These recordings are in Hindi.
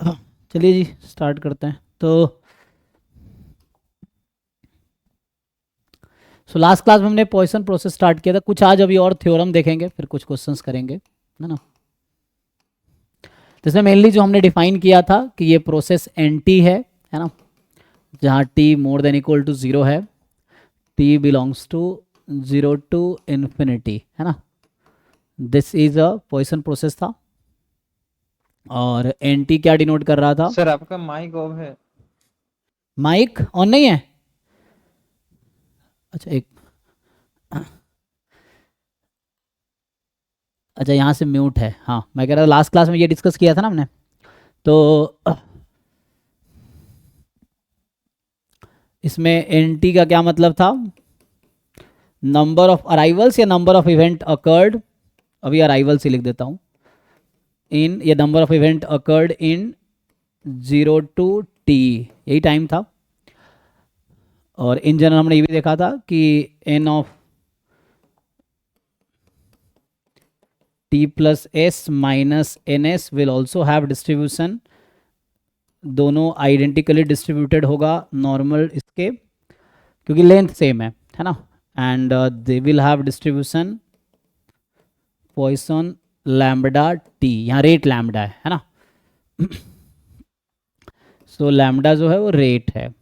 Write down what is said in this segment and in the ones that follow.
चलिए जी स्टार्ट करते हैं। तो लास्ट क्लास में हमने पॉइसन प्रोसेस स्टार्ट किया था। कुछ आज अभी और थ्योरम देखेंगे, फिर कुछ क्वेश्चंस करेंगे, है ना। तो इसमें मेनली जो हमने डिफाइन किया था कि ये प्रोसेस एन टी है ना, जहाँ T more than equal to zero है, T belongs to zero to infinity, है ना। This is a Poisson process था। और एन टी क्या डिनोट कर रहा था? सर आपका माइक ऑफ है। माइक ऑन नहीं है? अच्छा एक, अच्छा यहाँ से म्यूट है। हाँ मैं कह रहा था लास्ट क्लास में ये डिस्कस किया था ना हमने। तो इसमें एन टी का क्या मतलब था? नंबर ऑफ अराइवल्स या नंबर ऑफ इवेंट अकर्ड, अभी अराइवल्स ही लिख देता हूँ, इन ये number of event occurred in zero to t, यही टाइम था। और इन जनरल हमने ये भी देखा था कि n of t plus s minus n s will also have distribution, दोनों आइडेंटिकली डिस्ट्रीब्यूटेड होगा नॉर्मल इसके, क्योंकि लेंथ सेम है ना। And they will have distribution Poisson lambda t, यहाँ रेट लैम्बडा है ना। सो लैम्बडा जो है वो रेट है।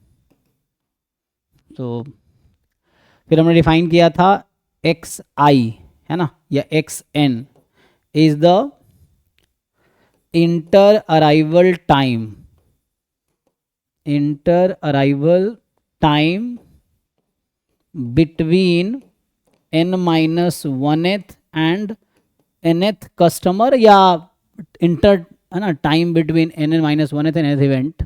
तो फिर हमने डिफाइन किया था एक्स आई, है ना, या x n is the inter arrival time, inter arrival time between n minus one th and n th customer, या इंटर, है ना, time between n n minus one th n th event.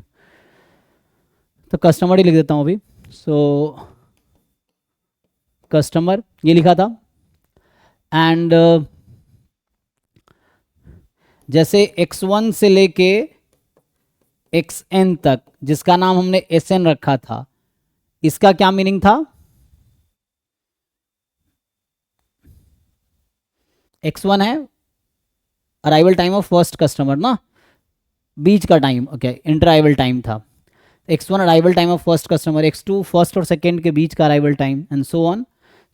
तो कस्टमर ही लिख देता हूँ अभी। सो कस्टमर ये लिखा था। एंड जैसे x1 से लेके xn तक, जिसका नाम हमने sn रखा था, इसका क्या मीनिंग था? x1 है arrival time of first customer ना, बीच का time, okay, inter arrival time था। x1 arrival time of first customer, x2 फर्स्ट और सेकेंड के बीच का arrival time, and so on.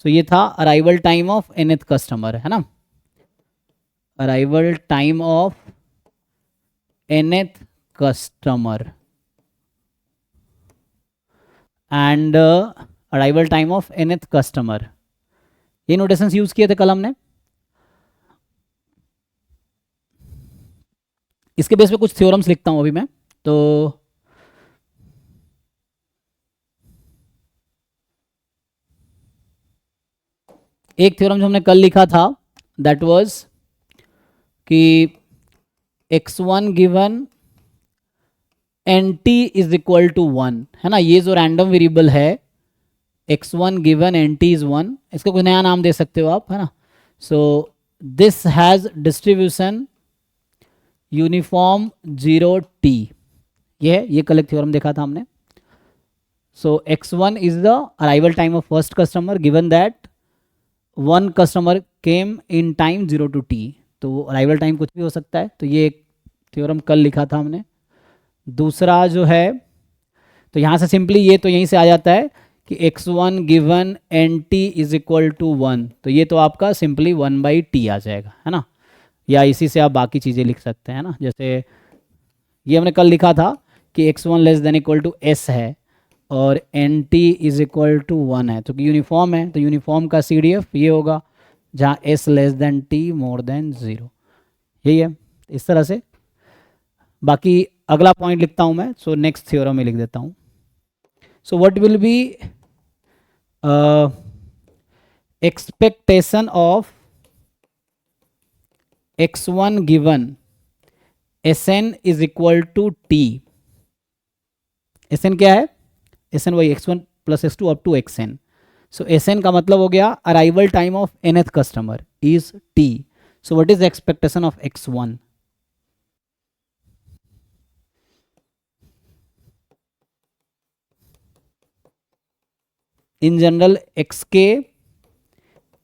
So ये था arrival time of nth customer, है ना, arrival time of nth customer and arrival time of nth customer. ये नोटेशंस यूज किए थे कल हमने। इसके बेस पे कुछ थ्योरम्स लिखता हूं अभी मैं। तो एक थ्योरम जो हमने कल लिखा था दैट वाज कि x1 given N T is equal to one, है ना। ये जो रैंडम वेरिएबल है x1 given N T is one, इसका कुछ नया नाम दे सकते हो आप, है ना। So this has distribution uniform zero t, ये कल एक थ्योरम देखा था हमने। So x1 is the arrival time of first customer given that one customer came in time zero to t. तो वो अराइवल टाइम कुछ भी हो सकता है। तो ये एक थ्योरम कल लिखा था हमने। दूसरा जो है, तो यहाँ से सिंपली ये तो यहीं से आ जाता है कि x1 given N T is equal to one, तो ये तो आपका सिंपली वन बाई टी आ जाएगा, है ना। या इसी से आप बाकी चीज़ें लिख सकते हैं ना, जैसे ये हमने कल लिखा था कि x1 less than equal to S है और N T is equal to one है, तो यूनिफॉर्म है, तो यूनिफॉर्म का सी डी एफ ये होगा जहाँ S less than T more than zero, यही है इस तरह से। बाकी अगला पॉइंट लिखता हूँ मैं, सो नेक्स्ट थ्योरम में लिख देता हूँ। So what will be expectation of x1 given Sn is equal to T. Sn क्या है? Sn वही x1 plus x2 up to xn। So Sn का मतलब हो गया arrival time of nth customer is t। So what is expectation of x1? In general X K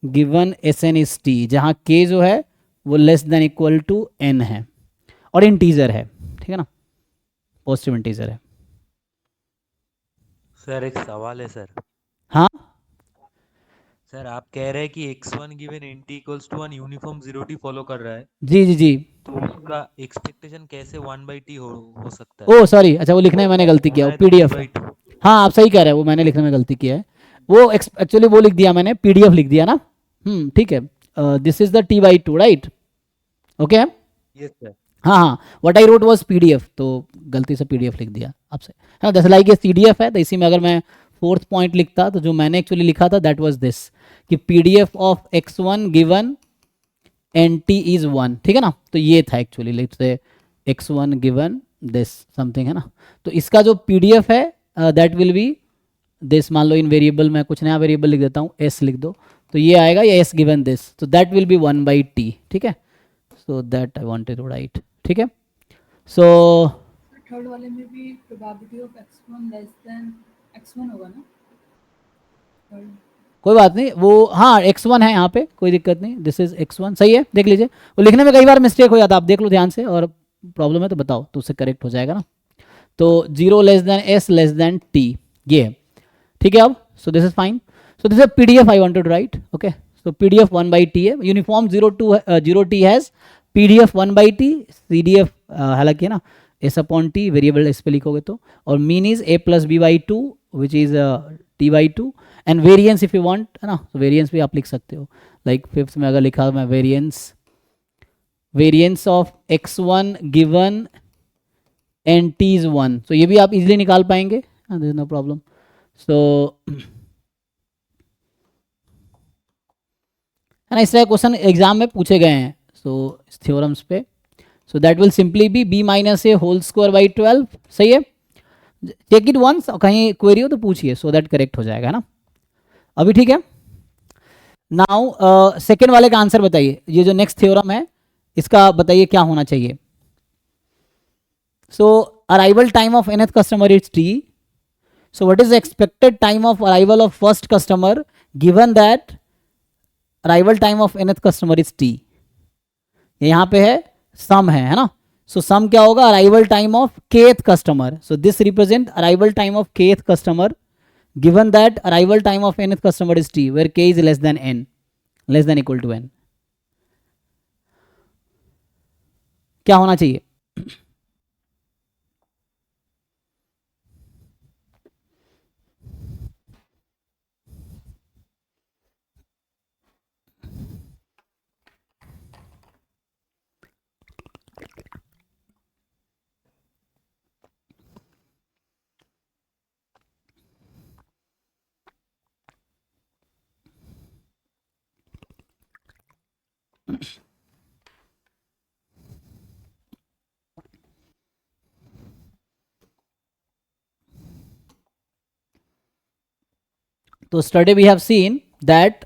given Sn is t, जहाँ k जो है वो less than equal to n है और इंटीजर है, ठीक है ना। पॉजिटिव इंटीजर है। सर एक सवाल है सर। हाँ सर आप कह रहे हैं कि x1 given nt equals to 1 uniform zero T follow कर रहा है, जी जी जी। तो उसका एक्सपेक्टेशन कैसे 1/t हो सकता है? ओ सॉरी, अच्छा वो लिखने में मैंने गलती किया, होना वो है तो पीडीएफ है। t/2। हाँ आप सही कह रहे हैं, वो मैंने लिखने में गलती किया है। वो एक्चुअली वो लिख दिया मैंने, पीडीएफ लिख दिया ना। ठीक है। This is the t/2 right. Okay. Yes sir. हाँ हाँ, what I wrote was PDF, तो गलती से पीडीएफ लिख दिया आपसे, है ना। जैसे लाइक ये सीडीएफ है, तो इसी में अगर मैं फोर्थ पॉइंट लिखता, तो जो मैंने एक्चुअली लिखा था दैट वाज दिस, कि PDF of x1 given nt is 1, ठीक है ना। तो ये था actually, let's say x1 given this something, है ना। तो इसका जो पीडीएफ है दैट विल बी दिस। मान लो इन वेरिएबल में कुछ नया वेरिएबल लिख देता हूँ, s लिख दो, तो ये आएगा, ये s गिवन दिस, तो दैट विल बी 1/t, ठीक है। So that I wanted to write, ठीक है। सो थर्ड वाले में भी probability of x1 less then x1 होगा ना? थर्ड कोई बात नहीं, वो हाँ x1 है यहाँ पे, कोई दिक्कत नहीं, दिस इज x1, सही है। देख लीजिए, वो लिखने में कई बार मिस्टेक हो जाता है, आप देख लो ध्यान से, और प्रॉब्लम है तो बताओ, तो उससे करेक्ट हो जाएगा ना। तो 0 less than s less than t, ये है, ठीक है। अब so this is fine. So this is pdf I wanted to write, okay. So pdf 1/t है, uniform 0 t has pdf 1/t, cdf हालांकि है ना s/t, वेरिएबल इस पे लिखोगे तो, और mean is a plus b/2 which is t/2, and variance if you want, है ना, तो वेरिएंस भी आप लिख सकते हो। लाइक फिफ्थ में अगर लिखा मैं variance of x1 given and t is 1, तो ये भी आप इजीली निकाल पाएंगे, देयर इज नो प्रॉब्लम। सो है ना, इस तरह क्वेश्चन एग्जाम में पूछे गए हैं, सो इस थ्योरम्स पे। So that will simply be b minus A whole square by 12, सही है। चेक इट वंस, कहीं क्वेरी हो तो पूछिए, सो दैट करेक्ट हो जाएगा ना। अभी ठीक है। नाउ सेकेंड वाले का आंसर बताइए, ये जो नेक्स्ट थ्योरम है इसका बताइए क्या होना चाहिए। So arrival time of nth customer is t, so what is the expected time of arrival of first customer given that arrival time of nth customer is t, ये यहाँ पे है सम है ना। सो सम क्या होगा, arrival time of kth customer, so this represent arrival time of kth customer given that arrival time of nth customer is t where k is less than n, less than equal to n, क्या होना चाहिए। तो study we have seen that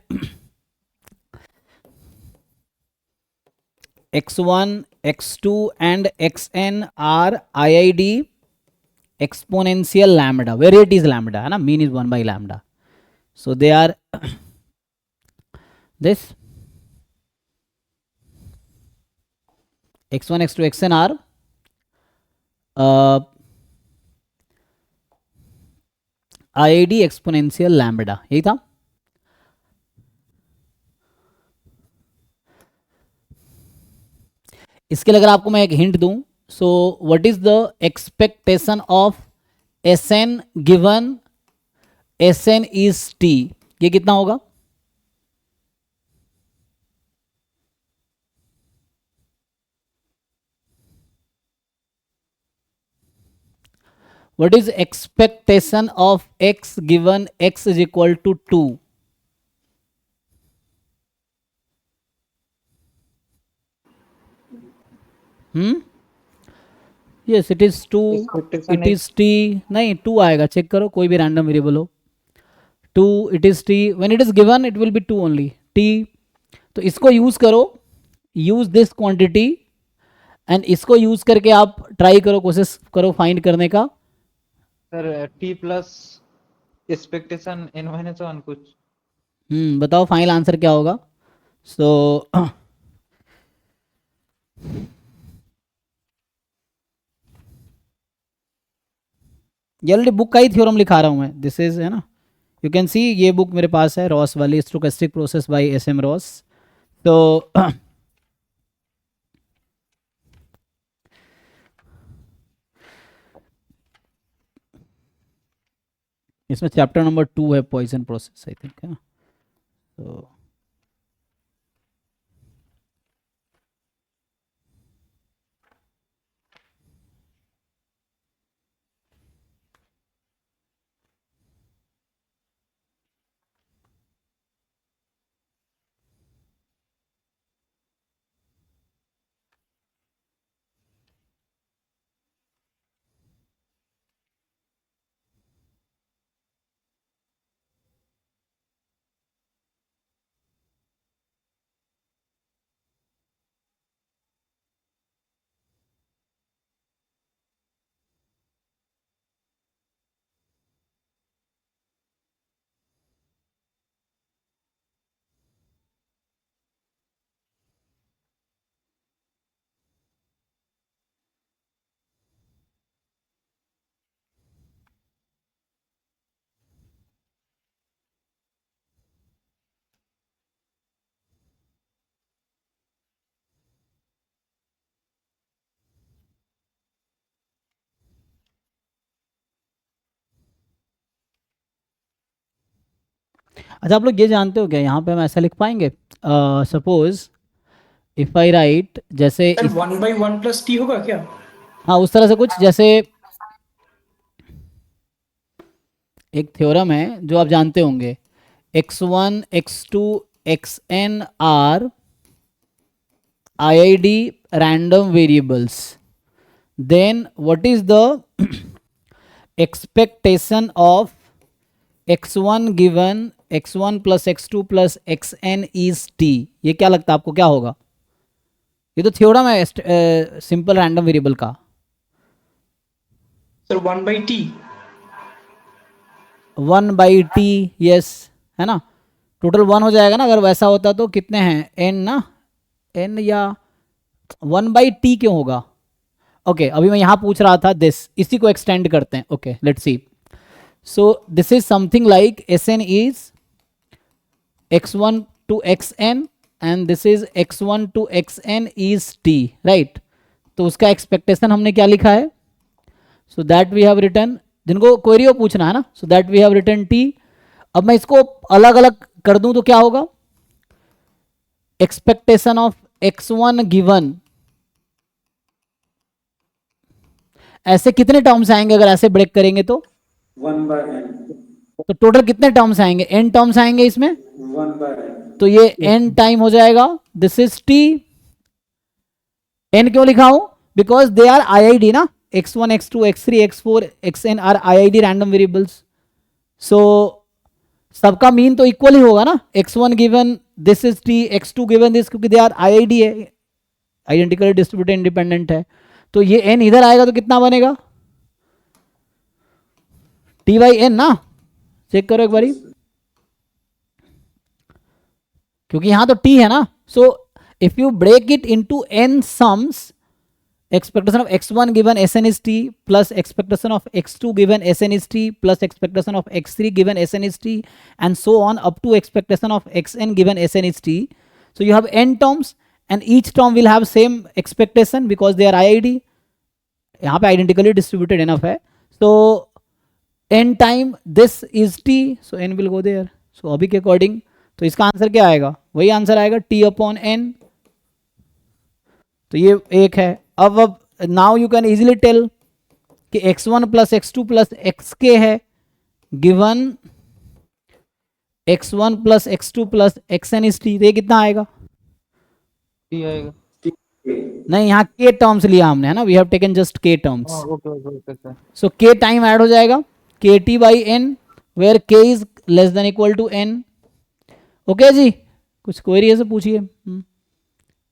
x1 x2 and xn are IID exponential lambda, where it is lambda, है ना, mean is 1 by lambda, so they are this x1 x2 xn are IID exponential lambda, यही था। इसके लिए अगर आपको मैं एक हिंट दूं, सो what is the expectation of Sn given Sn is t, ये कितना होगा। What is expectation of x given x is equal to 2? Yes, it is 2, expectation it is t, नहीं 2 आएगा, चेक करो कोई भी रैंडम वेरिएबल हो, 2 it is t, when it is given it will be 2 only t। तो इसको यूज करो, यूज दिस क्वांटिटी, एंड इसको यूज करके आप ट्राई करो, कोशिश करो फाइंड करने का। Sir T plus expectation n-1 कुछ। बताओ फाइनल आंसर क्या होगा। सो ये ऑलरेडी बुक का ही थ्योरम लिखा रहा हूँ मैं, दिस इज, है ना, यू कैन सी, ये बुक मेरे पास है, रॉस वाली, stochastic process by SM. Ross. तो इसमें चैप्टर नंबर 2 है पॉइजन प्रोसेस, आई थिंक, है ना। तो अच्छा, आप लोग ये जानते हो क्या, यहाँ पे हम ऐसा लिख पाएंगे, सपोज इफ आई राइट, जैसे सर 1/1 + t होगा क्या? हाँ उस तरह से कुछ, जैसे एक थ्योरम है जो आप जानते होंगे, x1 x2 xn are IID random variables, then what is the expectation of x1 given x1 plus x2 plus xn is t? ये क्या लगता है आपको, क्या होगा? ये तो थ्योरम है सिंपल रैंडम वेरिएबल का। Sir 1/t। 1/t, यस, है ना, टोटल 1 हो जाएगा ना, अगर वैसा होता तो कितने हैं n ना, n या 1/t क्यों होगा? ओके अभी मैं यहाँ पूछ रहा था दिस, इसी को एक्सटेंड करते हैं। Okay let's see, so this is something like Sn is x1 to xn and this is x1 to xn is t, right. तो उसका एक्सपेक्टेशन हमने क्या लिखा है, so that we have written, जिनको क्वेरी हो पूछना है ना, so that we have written t। अब मैं इसको अलग अलग कर दूं तो क्या होगा, एक्सपेक्टेशन ऑफ x1 गिवन, ऐसे कितने टर्म्स आएंगे अगर ऐसे ब्रेक करेंगे तो 1/n। तो टोटल कितने टर्म्स आएंगे, n टर्म्स आएंगे इसमें, 1/n। तो ये n टाइम हो जाएगा, दिस इज t। n क्यों लिखा हूं, बिकॉज दे आर IID ना, x1 x2 x3 x4 xn are IID random variables, so सबका मीन तो इक्वल ही होगा ना, x1 given this is t, x2 given this, क्योंकि दे आर IID है, आइडेंटिकली डिस्ट्रीब्यूटेड इंडिपेंडेंट है। तो ये n इधर आएगा तो कितना बनेगा, t/n ना, चेक करो एक बारी, क्योंकि यहां तो t है ना। So if you break it into n sums, expectation of x1 given Sn is t plus expectation of x2 given Sn is t plus expectation of x3 given Sn is t and so on up to expectation of xn given Sn is t. So you have n terms and each term will have same expectation because they are IID. यहाँ पे identically distributed enough है, so n time this is t, so n will go there. So अभी के अकॉर्डिंग तो इसका आंसर क्या आएगा, वही आंसर आएगा t/n। तो ये एक है। अब now you can easily tell कि x1 plus x2 plus xk है given x1 plus x2 plus xn is t, तो ये कितना आएगा, t आएगा। नहीं यहाँ k टर्म्स लिया हमने, है ना, we have taken just k terms, okay okay okay sir. So k time add हो जाएगा, kt/n where k is less than equal to n। Okay ji, कुछ क्वेरी है से पूछिए,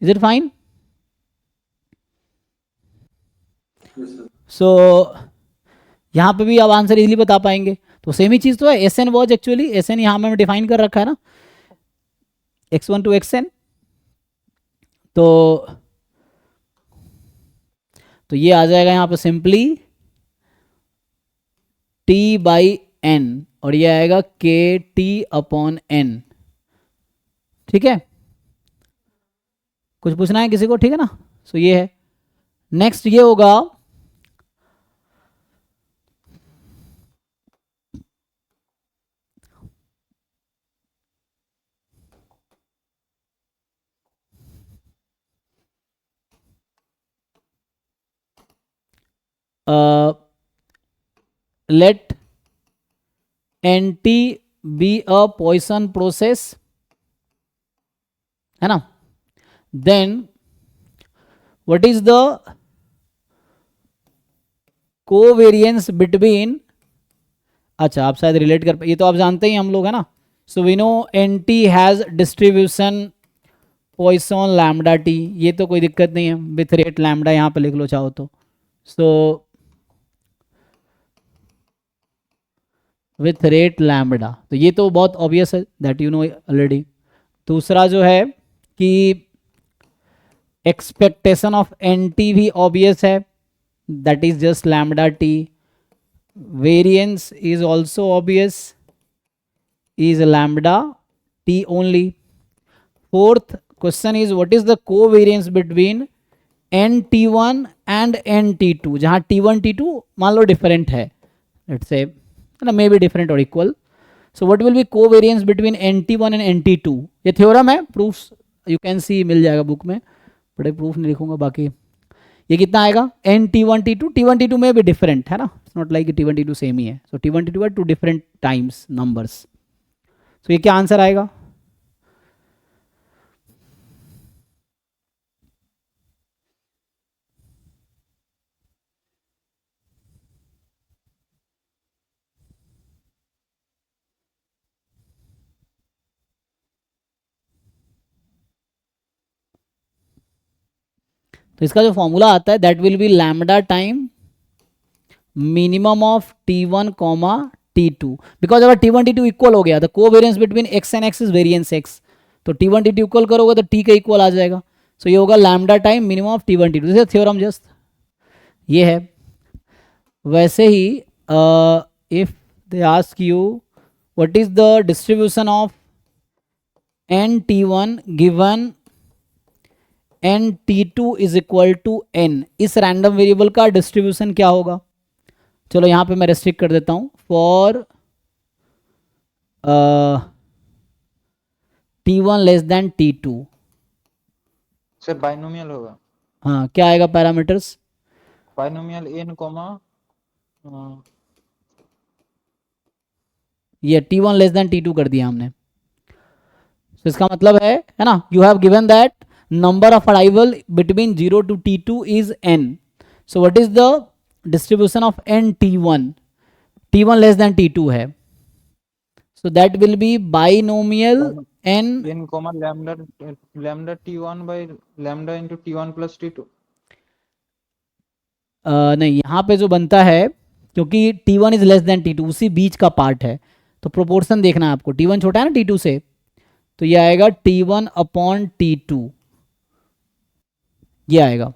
इज इट फाइन? सो यहाँ पे भी आप आंसर इजीली बता पाएंगे, तो सेम ही चीज तो है, S N was actually, S N यहाँ में डिफाइन कर रखा है ना, x1 to xn, तो ये आ जाएगा यहाँ पे सिंपली टी बाई एन और ये आएगा के टी अपॉन एन। ठीक है, कुछ पूछना है किसी को? ठीक है ना। सो ये है। नेक्स्ट ये होगा let NT be a Poisson process, है ना। then what is the covariance between, अच्छा आप शायद रिलेट कर, ये तो आप जानते ही हम लोग, है ना। So we know NT has distribution Poisson lambda T, ये तो कोई दिक्कत नहीं है, विथ रेट लैम्डा यहाँ पे लिख लो चाहो तो। सो विथ रेट लैम्बडा, तो ये तो बहुत ऑब्वियस है, दैट यू नो ऑलरेडी। दूसरा जो है कि एक्सपेक्टेशन ऑफ NT भी ऑब्वियस है, that is just lambda T. Variance is also obvious, is lambda T only. Fourth question is what is the covariance between NT1 and NT2, जहां T1 T2 मान लो डिफरेंट है, लेट्स से ना, मे बी डिफरेंट और equal. So what will B covariance between NT1 and NT2? ये थ्योरम है, प्रूफ्स यू कैन सी, मिल जाएगा बुक में, बड़े प्रूफ नहीं लिखूंगा। बाकी ये कितना आएगा? NT1 T2, T1 T2 में भी डिफरेंट है ना, it's not like T1 T2 same ही है। सो T1 T2 है two different times numbers. So ये क्या आंसर आएगा? तो इसका जो फॉर्मूला आता है that will B lambda time minimum of T1 comma T2, because अगर T1 T2 इक्वल हो गया तो covariance between x and x is variance x, तो T1 T2 इक्वल करोगे तो T का इक्वल आ जाएगा। सो ये होगा lambda time minimum of T1 T2, this is theorem just, ये है। वैसे ही if they ask you what is the distribution of NT1 given NT2 is equal to n, इस रैंडम वेरिएबल का डिस्ट्रीब्यूशन क्या होगा? चलो यहां पे मैं रेस्ट्रिक्ट कर देता हूं, for T1 less than T2। Sir binomial होगा, हाँ, क्या आएगा पैरामीटर्स? बाइनोमियल n कॉमा ये T1 लेस देन T2 कर दिया हमने। तो इसका मतलब है ना, you have given that number of arrival between 0 to T2 is n. So what is the distribution of NT1? T1 less than T2 है, so that will be binomial n n comma lambda lambda T1 by lambda into T1 plus T2। नहीं, यहाँ पे जो बनता है, क्योंकि T1 is less then T2, उसी बीच का पार्ट है, तो प्रोपोर्शन देखना है आपको। T1 छोटा है ना T2 से, तो ये आएगा T1 अपॉन T2, ये आएगा।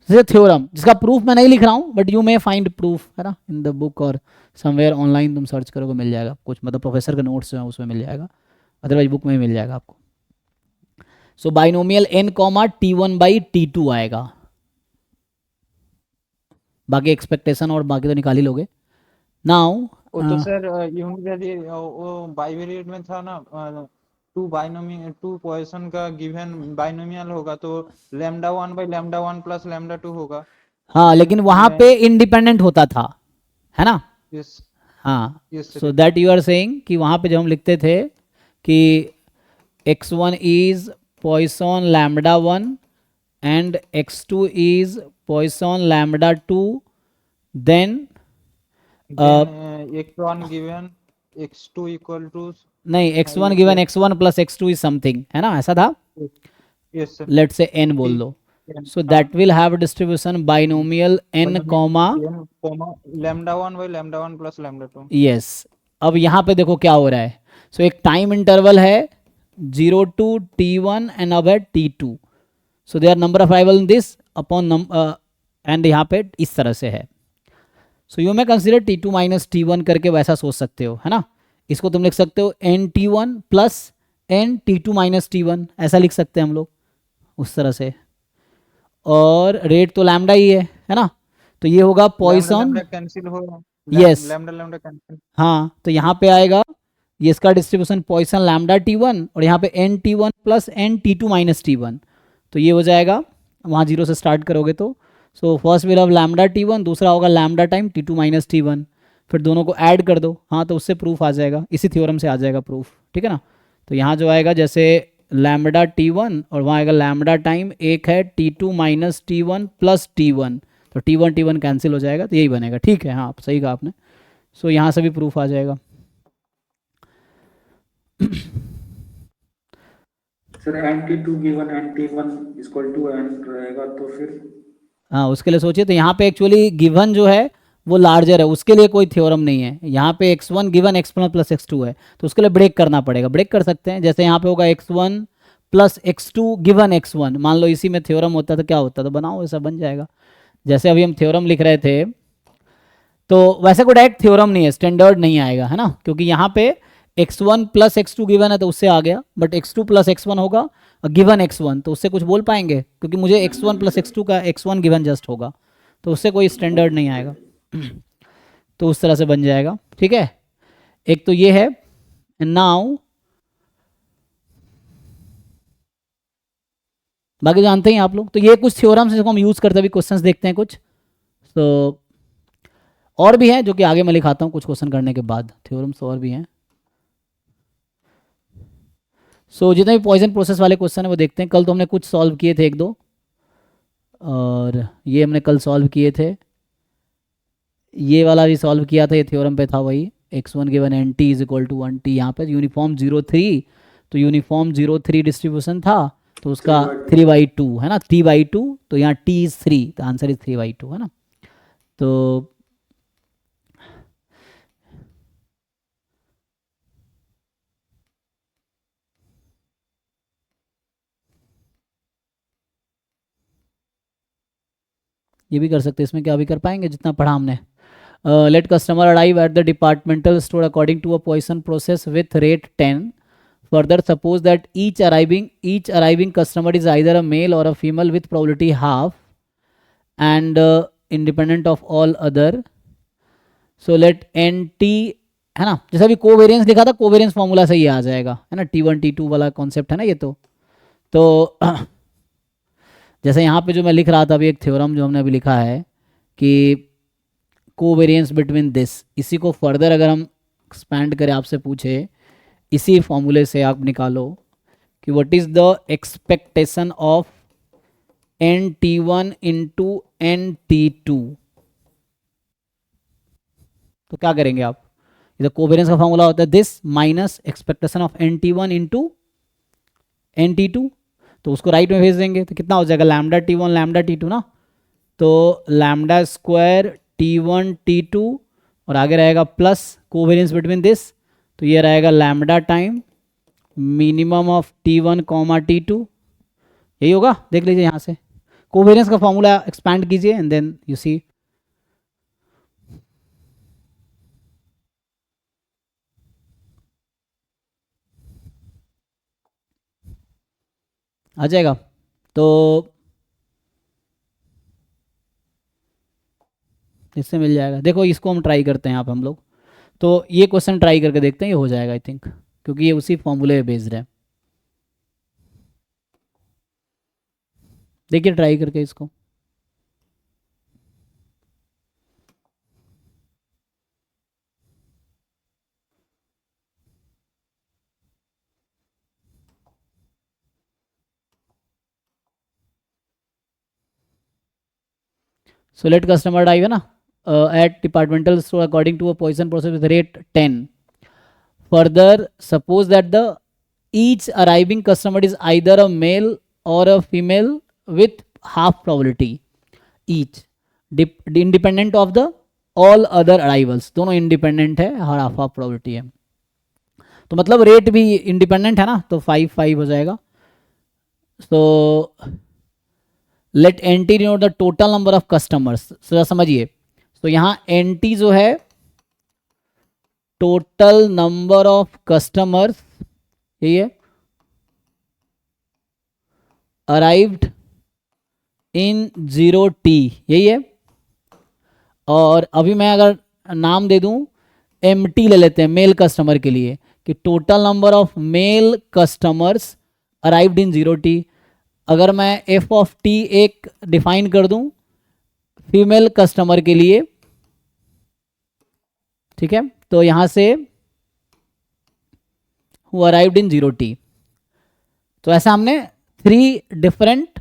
थ्योरम जिसका प्रूफ मैं नहीं लिख रहा हूं, but you may find proof, है ना, इन द बुक और समवेयर ऑनलाइन तुम सर्च करोगे मिल जाएगा कुछ, मतलब प्रोफेसर के नोट्स हैं उसमें मिल जाएगा, अदरवाइज बुक में मिल जाएगा आपको। So binomial n comma T1 by T2 आएगा, बाकी एक्सपेक्टेशन और बाकी तो निकाल ही लोगे। नाउ वो तो सर यूनिटरी वो बाइवेरिएट में था ना, टू बाइनोमियल टू पॉइसन का गिवन बाइनोमियल होगा तो lambda 1 by lambda 1 plus lambda 2 होगा। हाँ, लेकिन वहां पे इंडिपेंडेंट होता था, है ना। यस हाँ, yes so that you are saying कि वहां पे जब हम लिखते थे कि x1 is Poisson lambda 1 and x2 is Poisson lambda 2, then x1 given x2 equal to, नहीं, x1 given x1 plus x2 is something, है ना, ऐसा था। Yes sir, let's say n बोल दो, सो that will have distribution binomial n comma lambda 1 by lambda 1 plus lambda 2। Yes. अब यहाँ पे देखो क्या हो रहा है, सो एक टाइम इंटरवल है 0 to T1 एंड अब है T2, so there number of arrival in this upon and यहाँ पे इस तरह से है। सो यू में कंसिडर T2 माइनस T1 करके वैसा सोच सकते हो, है ना। इसको तुम लिख सकते हो NT1 plus NT2 minus T1, ऐसा लिख सकते हैं हम लोग उस तरह से। और रेट तो लैम्डा ही है ना। तो ये होगा पॉइसन, कैंसिल हो, यस, लैम्डा लैम्डा कैंसिल। हाँ। तो यहाँ पे आएगा ये इसका डिस्ट्रीब्यूशन पॉइसन लैम्डा T1 और यहाँ पे NT1 plus NT2 minus T1। तो ये हो जाएगा, वहाँ 0 से स्टार्ट करोगे तो। So first will of lambda T1, दूसरा होगा lambda time T2 minus T1, फिर दोनों को ऐड कर दो। हाँ, तो उससे प्रूफ आ जाएगा, इसी थ्योरम से आ जाएगा प्रूफ, ठीक है ना। तो यहाँ जो आएगा जैसे लैम्डा T1 और वहाँ आएगा लैम्डा टाइम, एक है T2 minus T1 plus T1, तो T1 कैंसिल हो जाएगा, तो यही बनेगा, ठीक है। हाँ, आप सही कहा आपने। सो यहाँ से भी प्रूफ आ जाएगा। Sir NT2 given NT1 equal to n रहेगा तो फिर हाँ, उसके लिए सोचिए। तो यहाँ पे एक्चुअली गिवन जो है वो लार्जर है, उसके लिए कोई थ्योरम नहीं है। यहाँ पे x1 given x1 plus x2 है, तो उसके लिए ब्रेक करना पड़ेगा। ब्रेक कर सकते हैं, जैसे यहाँ पे होगा x1 plus x2 given x1। मान लो इसी में थ्योरम होता तो क्या होता, तो बनाओ, ऐसा बन जाएगा। जैसे अभी हम थ्योरम लिख रहे थे, तो वैसे कोई डायरेक्ट थ्योरम नहीं है, स्टैंडर्ड नहीं आएगा, है ना, क्योंकि यहाँ पे x1 प्लस x2 गिवन है तो उससे आ गया, बट x2 प्लस x1 होगा गिवन x1, तो उससे कुछ बोल पाएंगे, क्योंकि मुझे x1 प्लस x2 का x1 गिवन जस्ट होगा, तो उससे कोई स्टैंडर्ड नहीं आएगा। तो उस तरह से बन जाएगा, ठीक है। एक तो ये है। नाउ बाकी जानते ही आप लोग, तो ये कुछ थ्योरम्स जिसको हम यूज करते हैं, अभी क्वेश्चंस देखते हैं कुछ। तो और भी हैं जो कि आगे मैं लिखाता हूँ कुछ क्वेश्चन करने के बाद, थ्योरम्स और भी हैं। सो जितने भी पॉइजन प्रोसेस वाले क्वेश्चन है वो देखते हैं। कल तो हमने कुछ सॉल्व किए थे, एक दो, और ये हमने कल सॉल्व किए थे। ये वाला भी सॉल्व किया था, ये थ्योरम पे था वही, x1 given NT is equal to 1T। यहाँ पे यूनिफॉर्म 0,3, तो यूनिफॉर्म 0,3 डिस्ट्रीब्यूशन था, तो उसका 3/2 है ना, 3/2। तो यहाँ T इज 3, तो आंसर इज 3/2, है ना। तो ये भी कर सकते हैं, इसमें क्या भी कर पाएंगे जितना पढ़ा हमने। Let customer arrive at the departmental store according to a Poisson process with rate 10. Further, suppose that each arriving customer is either a male or a female with probability half and independent of all other. So let NT, है ना, जैसा भी कोवेरियंस लिखा था, कोवेरियंस फॉर्मूला से ये आ जाएगा, है ना, T1 T2 वाला कॉन्सेप्ट है ना ये। तो जैसे यहाँ पे जो मैं लिख रहा था अभी, एक थ्योरम जो हमने अभी लिखा है कि कोवेरियंस बिटवीन दिस, इसी को फर्दर अगर हम एक्सपैंड करें, आपसे पूछे इसी फॉर्मूले से आप निकालो कि what is the expectation of NT1 into NT2, तो क्या करेंगे आप। इधर कोवेरियंस का फॉर्मूला होता है this minus expectation of NT1 into NT2, तो उसको राइट में भेज देंगे, तो कितना हो जाएगा, लैम्डा T1 लैम्डा T2 ना, तो लैम्डा स्क्वायर T1 T2 और आगे रहेगा प्लस कोवेरियंस बिटवीन दिस, तो ये रहेगा lambda time minimum of T1 comma T2, यही होगा। देख लीजिए यहाँ से कोवेरियंस का फॉर्मूला एक्सपैंड कीजिए एंड देन यू सी, आ जाएगा। तो इससे मिल जाएगा। देखो इसको हम ट्राई करते हैं यहाँ पे हम लोग, तो ये क्वेश्चन ट्राई करके देखते हैं, ये हो जाएगा आई थिंक, क्योंकि ये उसी फॉर्मूले पे बेस्ड है। देखिए ट्राई करके इसको। So let customer arrive, है ना, at departmental store according to a Poisson process with rate 10. Further, suppose that the each arriving customer is either a male or a female with half probability each, independent of the all other arrivals. दोनों independent है और half probability है, तो मतलब रेट भी इंडिपेंडेंट है ना, तो 5/5 हो जाएगा। तो let N T denote the total number of customers. जरा समझिए, तो यहाँ एन टी जो है टोटल नंबर ऑफ कस्टमर्स, यही है, अराइव्ड इन 0t, यही है। और अभी मैं अगर नाम दे दूं MT ले लेते हैं मेल कस्टमर के लिए, कि total number of male customers arrived in 0t। अगर मैं f ऑफ t एक डिफाइन कर दूं फीमेल कस्टमर के लिए, ठीक है, तो यहां से हु अराइव्ड इन 0t। तो ऐसा हमने 3 डिफरेंट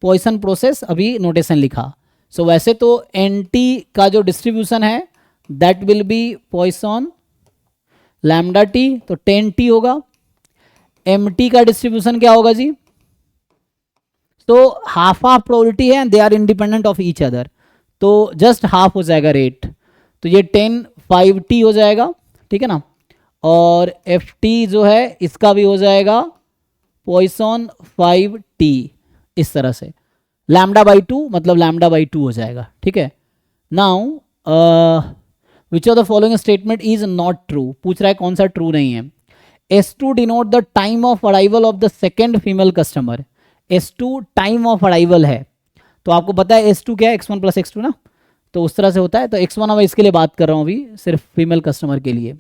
पॉइसन प्रोसेस अभी नोटेशन लिखा। सो वैसे तो NT का जो डिस्ट्रीब्यूशन है that will B Poisson lambda t, तो 10t होगा। MT का डिस्ट्रीब्यूशन क्या होगा जी? तो हाफ हाफ प्रोबेबिलिटी है, they are independent of each other, तो जस्ट हाफ हो जाएगा रेट, तो ये 10 5t हो जाएगा, ठीक है ना। और FT जो है इसका भी हो जाएगा पॉइसन 5t, इस तरह से लैम्डा बाई 2 मतलब लैम्डा बाई 2 हो जाएगा, ठीक है। Now which of the following statement is not true, पूछ रहा है कौन सा ट्रू नहीं है। S2 denote the time of arrival of the second female customer. S2 time of arrival है, तो आपको पता है S2 क्या है, x1 प्लस x2 ना, तो उस तरह से होता है। तो x1 अब इसके लिए बात कर रहा हूं अभी, सिर्फ फीमेल कस्टमर के लिए।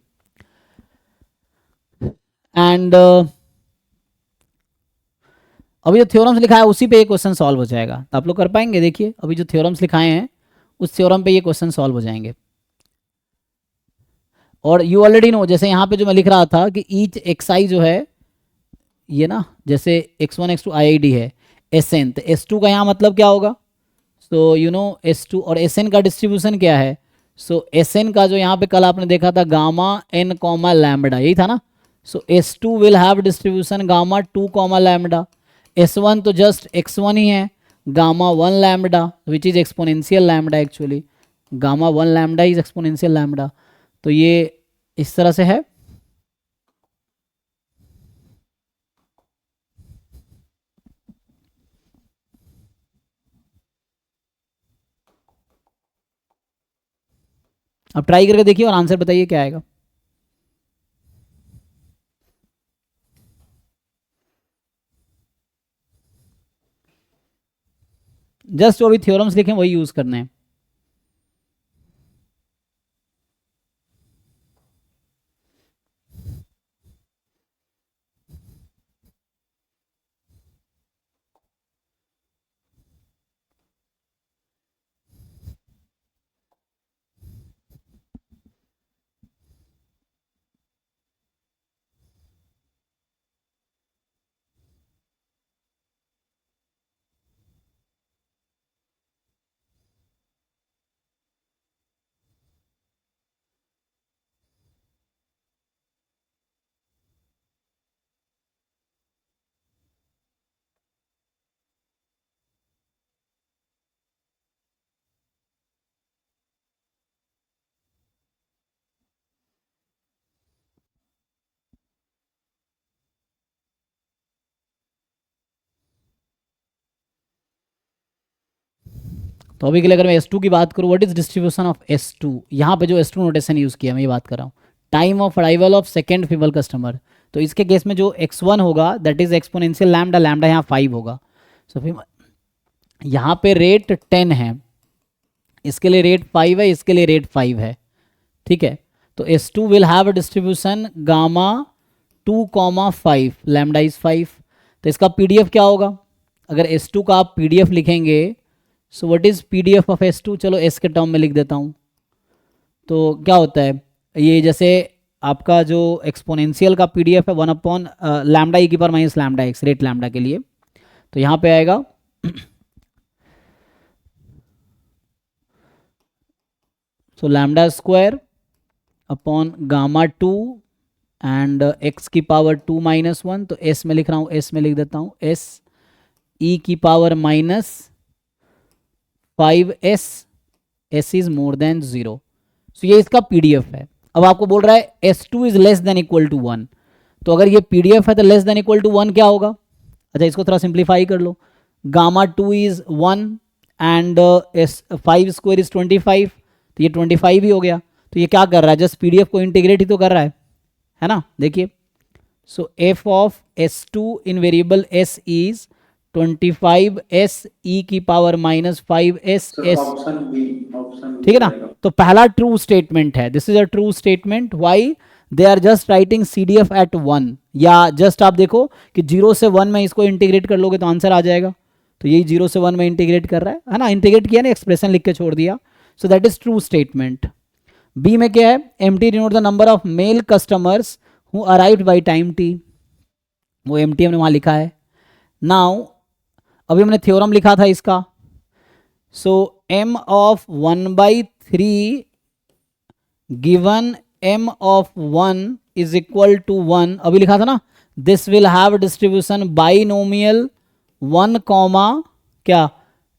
एंड अभी जो थ्योरम्स लिखा है उसी पे ये क्वेश्चन सॉल्व हो जाएगा, तो आप लोग कर पाएंगे। देखिए अभी जो थ्योरम्स लिखाए हैं उस थ्योरम पे ये क्वेश्चन सॉल्व हो जाएंगे। और यू ऑलरेडी नो, जैसे यहाँ पे जो मैं लिख रहा था कि ईच xi जो है ये ना, जैसे x1 x2 IID है, Sn, तो S2 का यहाँ मतलब क्या होगा? सो यू नो S2 और Sn का डिस्ट्रीब्यूशन क्या है? सो Sn का जो यहाँ पे कल आपने देखा था गामा n कॉमा लैम्बडा, यही था ना। सो S2 will have distribution gamma 2 comma lambda. S1 तो जस्ट x1 ही है, gamma 1 lambda which is exponential lambda, actually gamma 1 lambda is exponential lambda. तो ये इस तरह से है। अब ट्राई करके देखिए और आंसर बताइए क्या आएगा। जस्ट जो अभी थ्योरम्स लिखे वही यूज करने हैं। तो अभी के लिए अगर मैं S2 की बात करूँ, what is distribution of S2, यहाँ पे जो S2 नोटेशन यूज किया मैं ये बात कर रहा हूँ, time of arrival of second female customer. तो इसके केस में जो x1 होगा that is exponential lambda, lambda यहाँ 5 होगा। सो फिर यहाँ पे रेट 10 है, इसके लिए रेट 5 है, इसके लिए रेट 5 है, ठीक है। तो S2 will have a distribution gamma 2 comma 5, lambda is 5। तो इसका PDF क्या होगा? अगर S2 का आप PDF लिखेंगे, सो what is PDF of S2, चलो S के टर्म में लिख देता हूँ। तो क्या होता है ये, जैसे आपका जो एक्सपोनेंशियल का PDF है 1 अपॉन लैम्डा ई की power minus lambda x, rate lambda के लिए, तो यहाँ पे आएगा सो lambda square upon gamma 2 and x की पावर 2 माइनस 1, तो S में लिख रहा हूँ, S में लिख देता हूँ S e की power minus 5s, s is more then 0। सो ये इसका PDF है। अब आपको बोल रहा है S2 is less than equal to 1, तो अगर ये PDF है तो लेस देन इक्वल टू 1 क्या होगा? अच्छा इसको थोड़ा सिंप्लीफाई कर लो, gamma 2 is 1 and 5 square is 25, तो ये 25 ही हो गया। तो ये क्या कर रहा है, जस्ट पीडीएफ को इंटीग्रेट ही तो कर रहा है ना। देखिए, so F of S2 in variable S is 25s e की power -5s sir s, option ठीक है ना। तो पहला ट्रू स्टेटमेंट है, this is a true statement. Why, they are just writing CDF at 1, या जस्ट आप देखो कि 0 से 1 में इसको इंटीग्रेट कर लोगे तो आंसर आ जाएगा। तो यही 0 से 1 में इंटीग्रेट कर रहा है ना, इंटीग्रेट किया ना, एक्सप्रेशन लिख के छोड़ दिया। So that is true statement. B में क्या है, empty denote the number of male customers who arrived by time t, वो empty हमने वहां लिखा है। नाउ अभी हमने थ्योरम लिखा था इसका, so m of 1/3 given m of 1 is equal to 1, अभी लिखा था ना, this will have distribution binomial 1 comma क्या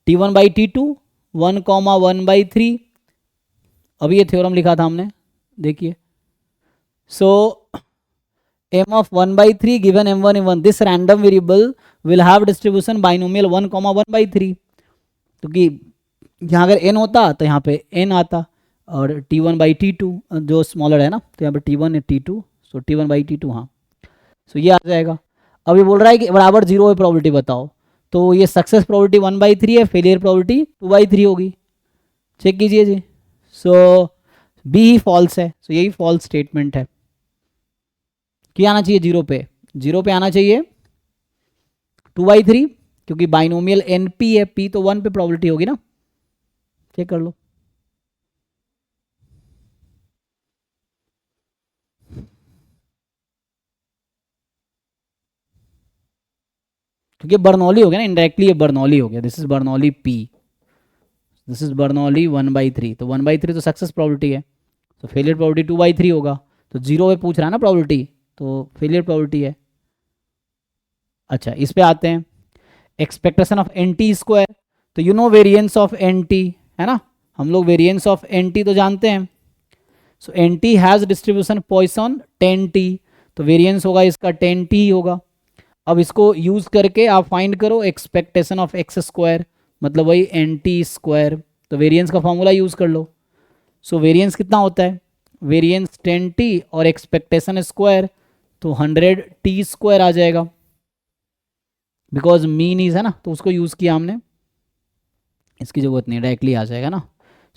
t1/t2 1 कॉमा 1/3, अभी ये थ्योरम लिखा था हमने, देखिए। सो m of 1/3 given m1 m1, this random variable will have distribution binomial 1 comma 1/3, क्योंकि यहाँ अगर n होता तो यहाँ पे n आता, और t1/t2 जो स्मॉलर है ना, तो यहाँ पे t1 है t2, सो t1/t2, हाँ। सो ये आ जाएगा। अब ये बोल रहा है कि बराबर 0 है प्रोबेबिलिटी बताओ, तो ये सक्सेस प्रोबेबिलिटी 1/3 है, फेलियर प्रोबेबिलिटी 2/3 होगी। चेक कीजिए जी। सो बी ही फॉल्स है, सो यही फॉल्स स्टेटमेंट है। क्या आना चाहिए 0 पे, 0 पे आना चाहिए 2/3, क्योंकि बाइनोमियल NP है, P तो 1 पे प्रोबेबिलिटी होगी ना, चेक कर लो। क्योंकि बर्नौली हो गया ना, इनडायरेक्टली ये बर्नौली हो गया, this is Bernoulli P, this is Bernoulli 1/3, तो 1/3 तो सक्सेस प्रोबेबिलिटी है, तो फेलियर प्रोबेबिलिटी 2/3 होगा। तो 0 पे पूछ रहा है ना प्रोबेबिलिटी, तो फेलियर प्रोबेबिलिटी है। अच्छा, इस पे आते हैं, एक्सपेक्टेशन ऑफ NT स्क्वायर, तो you know variance of NT है ना, हम लोग वेरिएंस ऑफ NT तो जानते हैं। सो NT has distribution Poisson 10t, तो वेरिएंस होगा इसका 10t ही होगा। अब इसको यूज करके आप फाइंड करो एक्सपेक्टेशन ऑफ x स्क्वायर, मतलब वही NT स्क्वायर, तो वेरिएंस का फॉर्मूला यूज कर लो। सो वेरिएंस कितना होता है, वेरिएंस 10t और एक्सपेक्टेशन स्क्वायर, तो 100t स्क्वायर आ जाएगा, बिकॉज मीन इज है ना, तो उसको यूज किया हमने, इसकी जरूरत नहीं, डायरेक्टली आ जाएगा ना।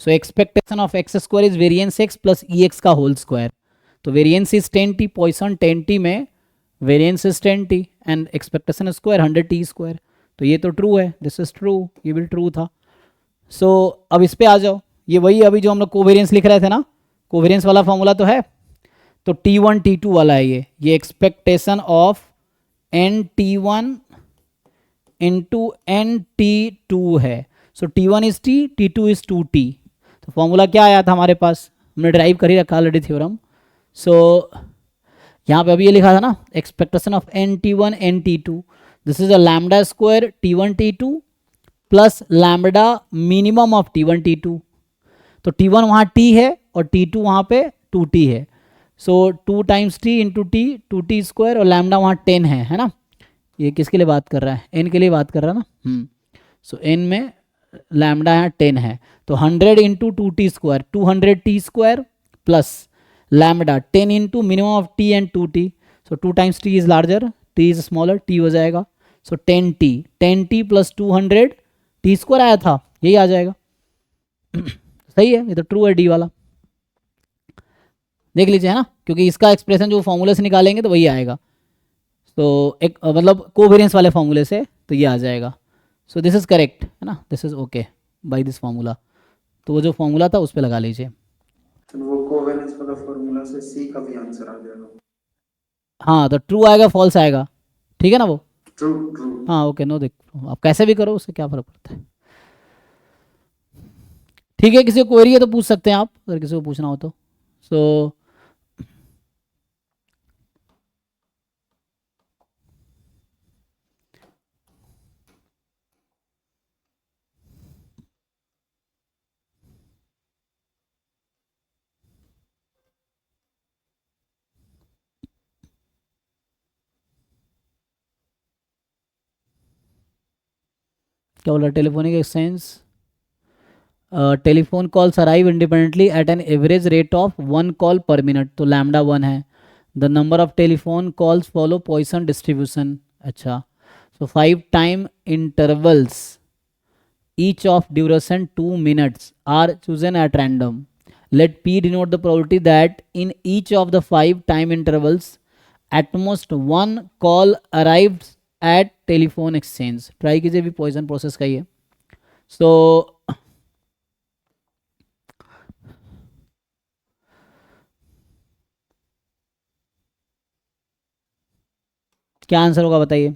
सो expectation of x square is variance x plus EX का होल स्क्वायर, तो variance is 10t, Poisson 10t में variance is 10t and expectation square 100t square, तो ये तो ट्रू है, दिस इज ट्रू, ये भी ट्रू था। सो अब इस पे आ जाओ, ये वही अभी जो हम लोग कोवेरियंस लिख रहे थे ना, कोवेरियंस वाला फॉर्मूला तो है, तो T1 T2 वाला है ये expectation of NT1 into NT2 है। सो T1 is T, T2 is 2T, तो फॉर्मूला क्या आया था हमारे पास, हमने ड्राइव कर ही रखा ऑलरेडी थ्योरम। सो यहाँ पे अभी ये लिखा था ना, expectation of NT1 NT2, this is a lambda square T1 T2 plus lambda minimum of T1 T2, तो T1 वहाँ T है और T2 वहाँ पे 2T है, सो 2 times T into T 2T square, और लैम्डा वहाँ 10 है ना, ये किसके लिए बात कर रहा है, n के लिए बात कर रहा है ना। सो n में लैम्डा यहाँ 10 है, तो 100 into 2T square 200T square plus lambda 10 into minimum of T and 2T, so 2 times T is larger, T is smaller, T हो जाएगा। सो 10T प्लस 200T स्क्वायर आया था, यही आ जाएगा। सही है, ये तो ट्रू है डी वाला, देख लीजिए है ना, क्योंकि इसका एक्सप्रेशन जो फॉर्मूले से निकालेंगे तो वही आएगा, तो एक मतलब कोवेरियंस वाले फॉर्मूले से, तो ये आ जाएगा। सो दिस इज करेक्ट है ना, this is okay by this formula, तो वो जो फॉर्मूला था उस पर लगा लीजिए। तो वो कोवेलेंस वाला फॉर्मूला से सी का भी आंसर आ जाएगा। हाँ, तो ट्रू आएगा फॉल्स आएगा, ठीक है ना वो, ट्रू ट्रू। हाँ ओके, नो देखो आप कैसे भी करो, उससे क्या फर्क पड़ता है। ठीक है, किसी को क्वेरी है तो पूछ सकते हैं आप, अगर किसी को पूछना हो तो। सो क्या बोल रहा है? Telephonic exchange, telephone calls arrive independently at an average rate of 1 call per minute, तो लैम्डा 1 है. The number of telephone calls follow Poisson distribution. अच्छा, so 5 time intervals each of duration 2 minutes are chosen at random. Let P denote the probability that in each of the 5 time intervals at most 1 call arrives at telephone exchange. Try कीजिए भी Poisson process का ही है. So क्या आंसर होगा बताइए.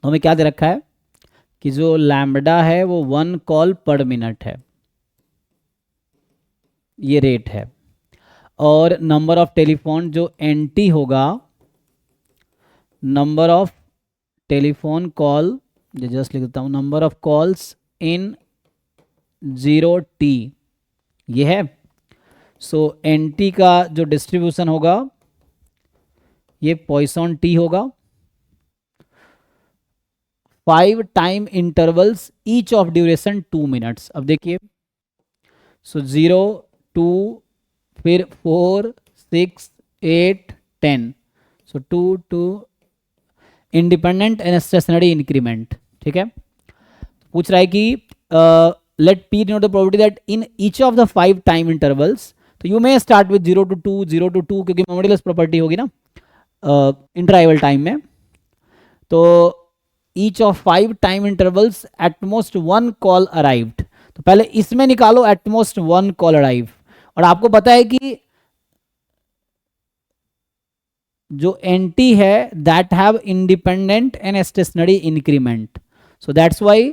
तो हमें क्या दे रखा है कि जो लैम्बडा है वो 1 कॉल पर मिनट है, ये रेट है. और नंबर ऑफ टेलीफोन जो एनटी होगा, number of telephone call, just लिख देता हूँ, number of calls in 0T ये है. सो एनटी का जो डिस्ट्रीब्यूशन होगा ये पॉइसन टी होगा. 5 time intervals each of duration 2 minutes. अब देखिए, सो 0 2 फिर 4 6 8 10, so 2 2 independent and stationary increment. ठीक है, पूछ रहा है कि let P denote the probability that in each of the 5 time intervals. तो you may start with 0 to 2 0 to 2 क्योंकि मॉड्यूलस प्रॉपर्टी होगी ना इंटरवल टाइम में. तो each of 5 time intervals at most 1 call arrived. तो पहले इसमें निकालो एटमोस्ट 1 कॉल अराइव. और आपको पता है कि जो एनटी है that have independent and stationary increment. So that's why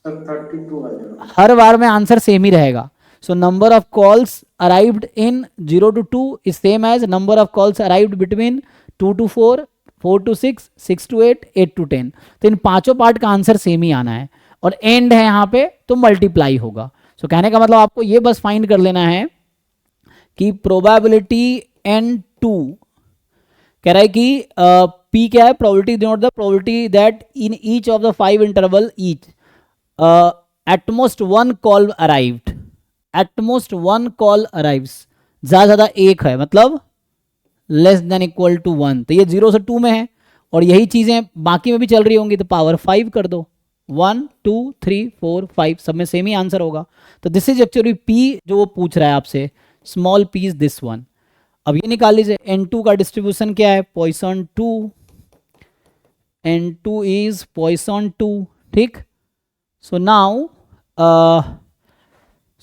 32 आ जाएगा. हर बार में आंसर सेम ही रहेगा. So number of calls arrived in 0 to 2 is same as number of calls arrived between 2 to 4 4 to 6 6 to 8 8 to 10. तो इन पांचों पार्ट का आंसर सेम ही आना है. और एंड है यहाँ पे तो मल्टीप्लाई होगा. सो कहने का मतलब आपको ये बस फाइंड कर लेना है कि प्रोबेबिलिटी N2 कह रहा है कि P क्या है, probability denote the probability that in each of the 5 interval each at most 1 call arrived. At most 1 call arrives, ज़्यादा एक है मतलब लेस देन इक्वल टू 1. तो ये 0 से 2 में है और यही चीज़ें बाकी में भी चल रही होंगी. तो पावर 5 कर दो, 1 2 3 4 5 सब में सेम ही आंसर होगा. तो दिस इज एक्चुअली P जो वो पूछ रहा है आपसे, small p is this one. अब ये निकाल लीजिए N2 का डिस्ट्रीब्यूशन क्या है, पॉइसन 2. N2 is Poisson 2. ठीक, सो नाउ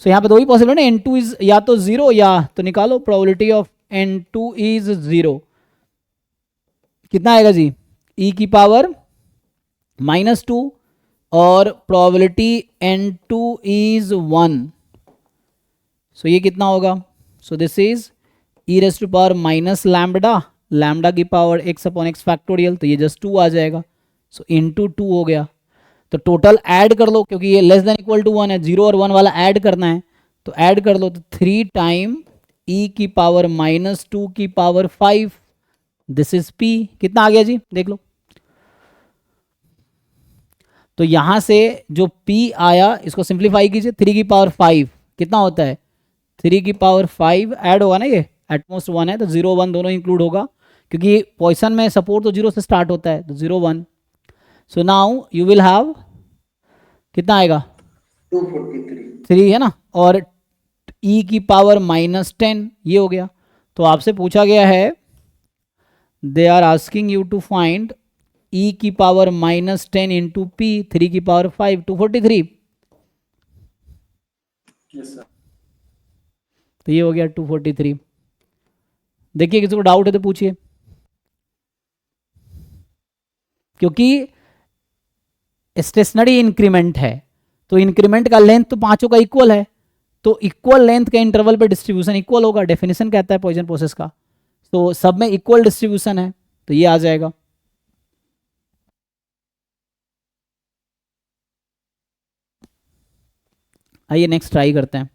सो यहाँ पे दो ही पॉसिबल है ना, N2 इज या तो 0 या तो निकालो प्रोबेबिलिटी ऑफ N2 इज 0. कितना आएगा जी, e की पावर -2 और प्रोबेबिलिटी N2 इज 1. सो ये कितना होगा, so this is e raise to power minus lambda, lambda की power x upon x factorial. तो ये जस्ट 2 आ जाएगा. सो इंटू 2 हो गया. तो टोटल ऐड कर लो क्योंकि ये लेस देन इक्वल टू 1 है, 0 और 1 वाला ऐड करना है. तो ऐड कर लो, तो 3 टाइम e की पावर -2 की पावर 5. This is p. कितना आ गया जी, देख लो. तो यहां से जो p आया इसको सिंप्लीफाई कीजिए. 3 की पावर 5 कितना होता है, 3 की पावर 5 ऐड होगा ना, ये एटमोस्ट 1 है तो 0 1 दोनों इंक्लूड होगा क्योंकि पॉइसन में सपोर्ट तो 0 से स्टार्ट होता है. तो 0 1. So now you will have कितना आएगा, 243. 3 है ना, और ई की पावर -10 ये हो गया। तो आपसे पूछा गया है, they are asking you to find E की पावर -10 इंटू पी 3 की पावर 5 243। Yes sir. तो ये हो गया 243। देखिए किसी को डाउट है तो पूछिए, क्योंकि स्टेशनरी इंक्रीमेंट है तो इंक्रीमेंट का लेंथ तो पांचों का इक्वल है, तो इक्वल लेंथ के इंटरवल पे डिस्ट्रीब्यूशन इक्वल होगा, डेफिनेशन कहता है पॉइसन प्रोसेस का। तो सब में इक्वल डिस्ट्रीब्यूशन है तो ये आ जाएगा। आइए नेक्स्ट ट्राई करते हैं।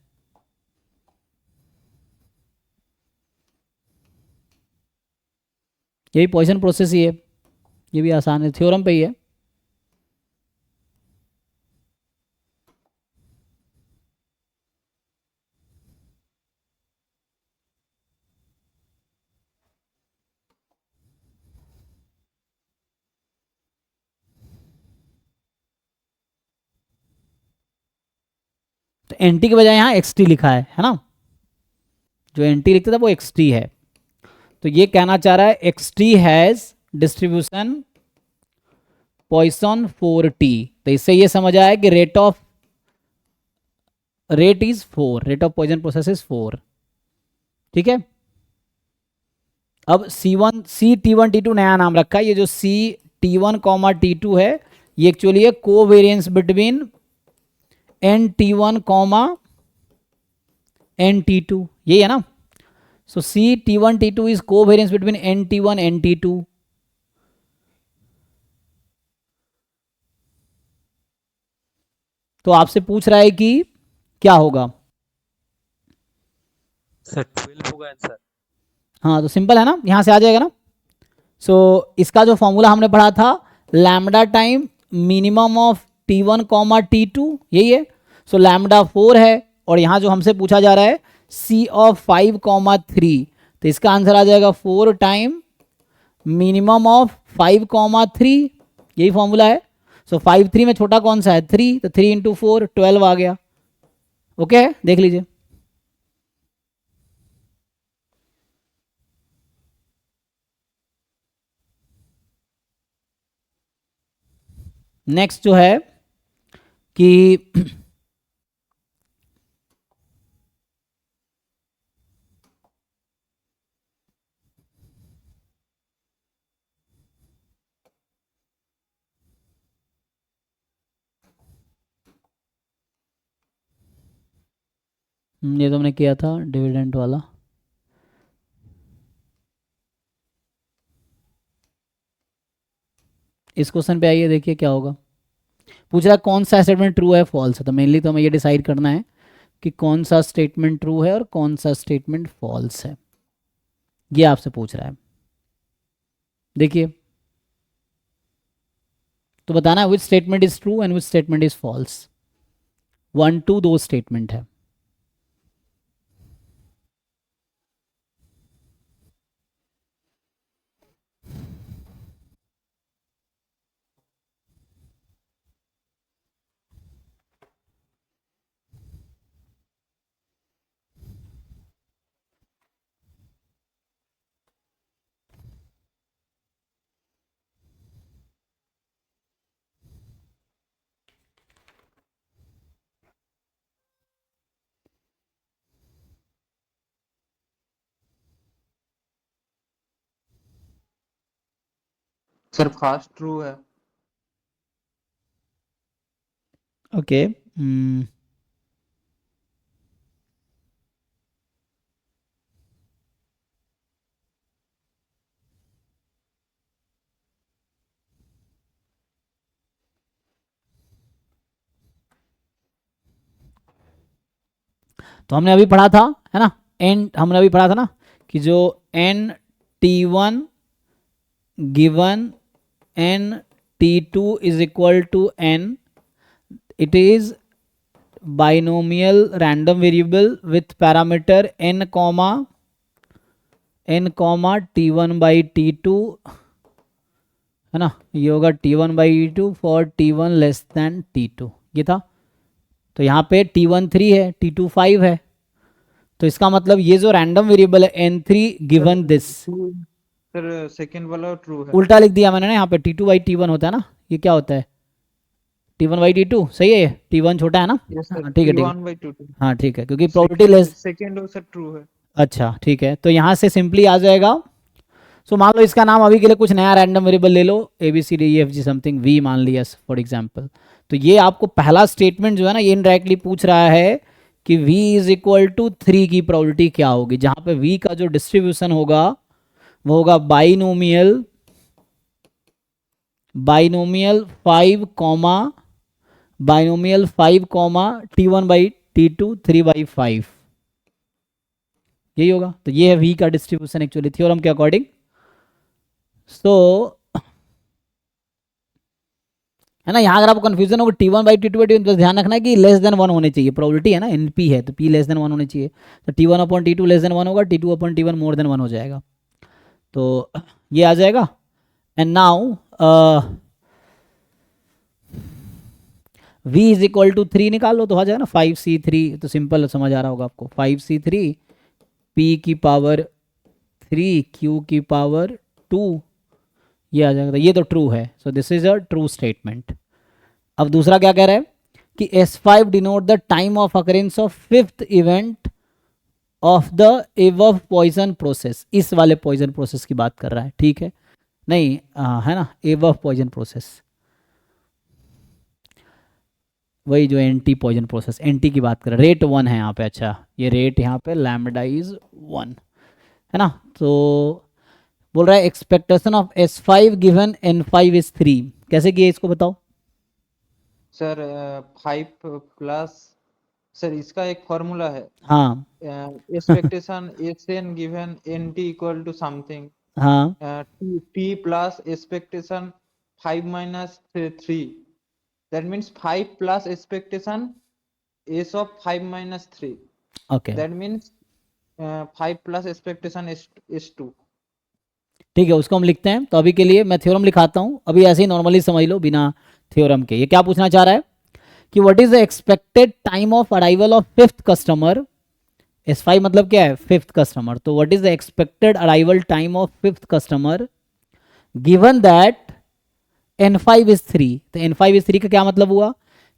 ये भी पॉइसन प्रोसेस ही है, ये भी आसान है, थ्योरम पे ही है। तो एनटी के बजाय यहाँ एक्सटी लिखा है ना, जो एनटी लिखता था वो एक्सटी है। तो ये कहना चाह रहा है XT has distribution Poisson 4t। तो इससे ये समझ आया कि rate is 4, rate of Poisson process is 4। ठीक है, अब सी टी1 टी2 नया नाम रखा है। ये जो सी टी1 कॉमा टी2 है ये एक्चुअली है covariance between N T one comma N T two, यही है ना। So C T one T two is covariance between N T one N T two. तो आपसे पूछ रहा है कि क्या होगा। सर 12 होगा आंसर। हाँ तो सिंपल है ना, यहां से आ जाएगा ना। सो इसका जो फॉर्मूला हमने पढ़ा था lambda time minimum of T one comma T2, यही है। सो लैम्डा 4 है और यहां जो हमसे पूछा जा रहा है सी ऑफ 5 कॉमा 3, तो इसका आंसर आ जाएगा 4 टाइम मिनिमम ऑफ 5 कॉमा 3, यही फॉर्मूला है। सो 5 3 में छोटा कौन सा है 3, तो 3 इंटू 4 12 आ गया। ओके देख लीजिए। नेक्स्ट जो है कि ये तो हमने किया था डिविडेंड वाला। इस क्वेश्चन पे आइए, देखिए क्या होगा। पूछ रहा है कौन सा स्टेटमेंट ट्रू है फॉल्स है। तो मेनली तो हमें ये डिसाइड करना है कि कौन सा स्टेटमेंट ट्रू है और कौन सा स्टेटमेंट फॉल्स है, ये आपसे पूछ रहा है। देखिए तो बताना है which statement is true and which statement is false. 1 2 दो स्टेटमेंट है। सर फर्स्ट ट्रू है। ओके तो हमने अभी पढ़ा था है ना, हमने अभी पढ़ा था ना कि जो N T one given N T two is equal to n, it is binomial random variable with parameter n comma T one by T two है ना। ये होगा T one by T two for T one less than T two, ये था। तो यहाँ पे टी1 3 है टी2 5 है, तो इसका मतलब ये जो रैंडम वेरिएबल है n3 given this, sir second वाला ट्रू है। उल्टा लिख दिया मैंने ना यहाँ पे, t2 बाई t1 होता है ना, ये क्या होता है t1 बाई t2, सही है, ये t1 छोटा है ना, यस सर, हाँ ठीक है ठीक है, 1/2 हाँ ठीक है, क्योंकि probability less, second sir true है। अच्छा ठीक है, तो यहाँ से सिंपली आ जाएगा। सो मान लो इसका नाम अभी के लिए कुछ नया रैंडम वेरिएबल ले लो, ABCDEFG समथिंग v मान लिया फॉर एग्जांपल। तो ये आपको पहला स्टेटमेंट जो है ना, ये इनडायरेक्टली पूछ रहा है कि v इज इक्वल टू 3 की प्रोबेबिलिटी क्या होगी, जहाँ पे v का जो डिस्ट्रीब्यूशन होगा वो होगा binomial 5 comma t1 by t2 3/5, यही होगा। तो ये है v का डिस्ट्रीब्यूशन एक्चुअली थ्योरम के अकॉर्डिंग। सो है ना, यहाँ अगर आपको कंफ्यूजन होगा t1 बाई t2 बस ध्यान रखना है कि लेस देन 1 होने चाहिए, प्रोबेबिलिटी है ना np है तो p लेस देन 1 होने चाहिए, तो t1 upon t2 less than 1 होगा, t2 upon t1 more than 1 हो जाएगा, तो ये आ जाएगा। And now v is equal to 3 निकाल लो तो आ जाएगा ना, 5c3, तो सिंपल समझ आ रहा होगा आपको, 5c3 p की पावर 3 q की पावर 2, ये आ जाएगा, तो ये तो ट्रू है। So this is a true statement. अब दूसरा क्या कह रहा है कि S5 denote the time of occurrence of fifth event of the above Poisson process, इस वाले पॉइजन प्रोसेस की बात कर रहा है, ठीक है, नहीं है ना, एबव पॉइजन प्रोसेस, वही जो एंटी पॉइजन प्रोसेस, एंटी की बात कर रहा है, रेट 1 है यहाँ पे, अच्छा ये रेट यहाँ पे लैम्बडा इज 1 है ना। तो बोल रहा है expectation of S5 given N5 is 3, कैसे किया इसको बताओ। सर 5 प्लस, सर इसका एक फॉर्मूला है, हाँ expectation SN given NT equal to something, हाँ T plus expectation 5 minus 3, that means 5 plus expectation S of 5 minus 3, okay that means 5 plus expectation S2। ठीक है, उसको हम लिखते हैं। तो अभी के लिए मैं थ्योरम लिखाता हूँ, अभी ऐसे ही नॉर्मली समझ लो बिना थ्योरम के। ये क्या पूछना चाह रहा है कि what is the expected time of arrival of fifth customer, S5 मतलब क्या है, फिफ्थ कस्टमर, तो what is the expected arrival time of fifth customer given that N5 is 3। तो N5 इज 3 का क्या मतलब हुआ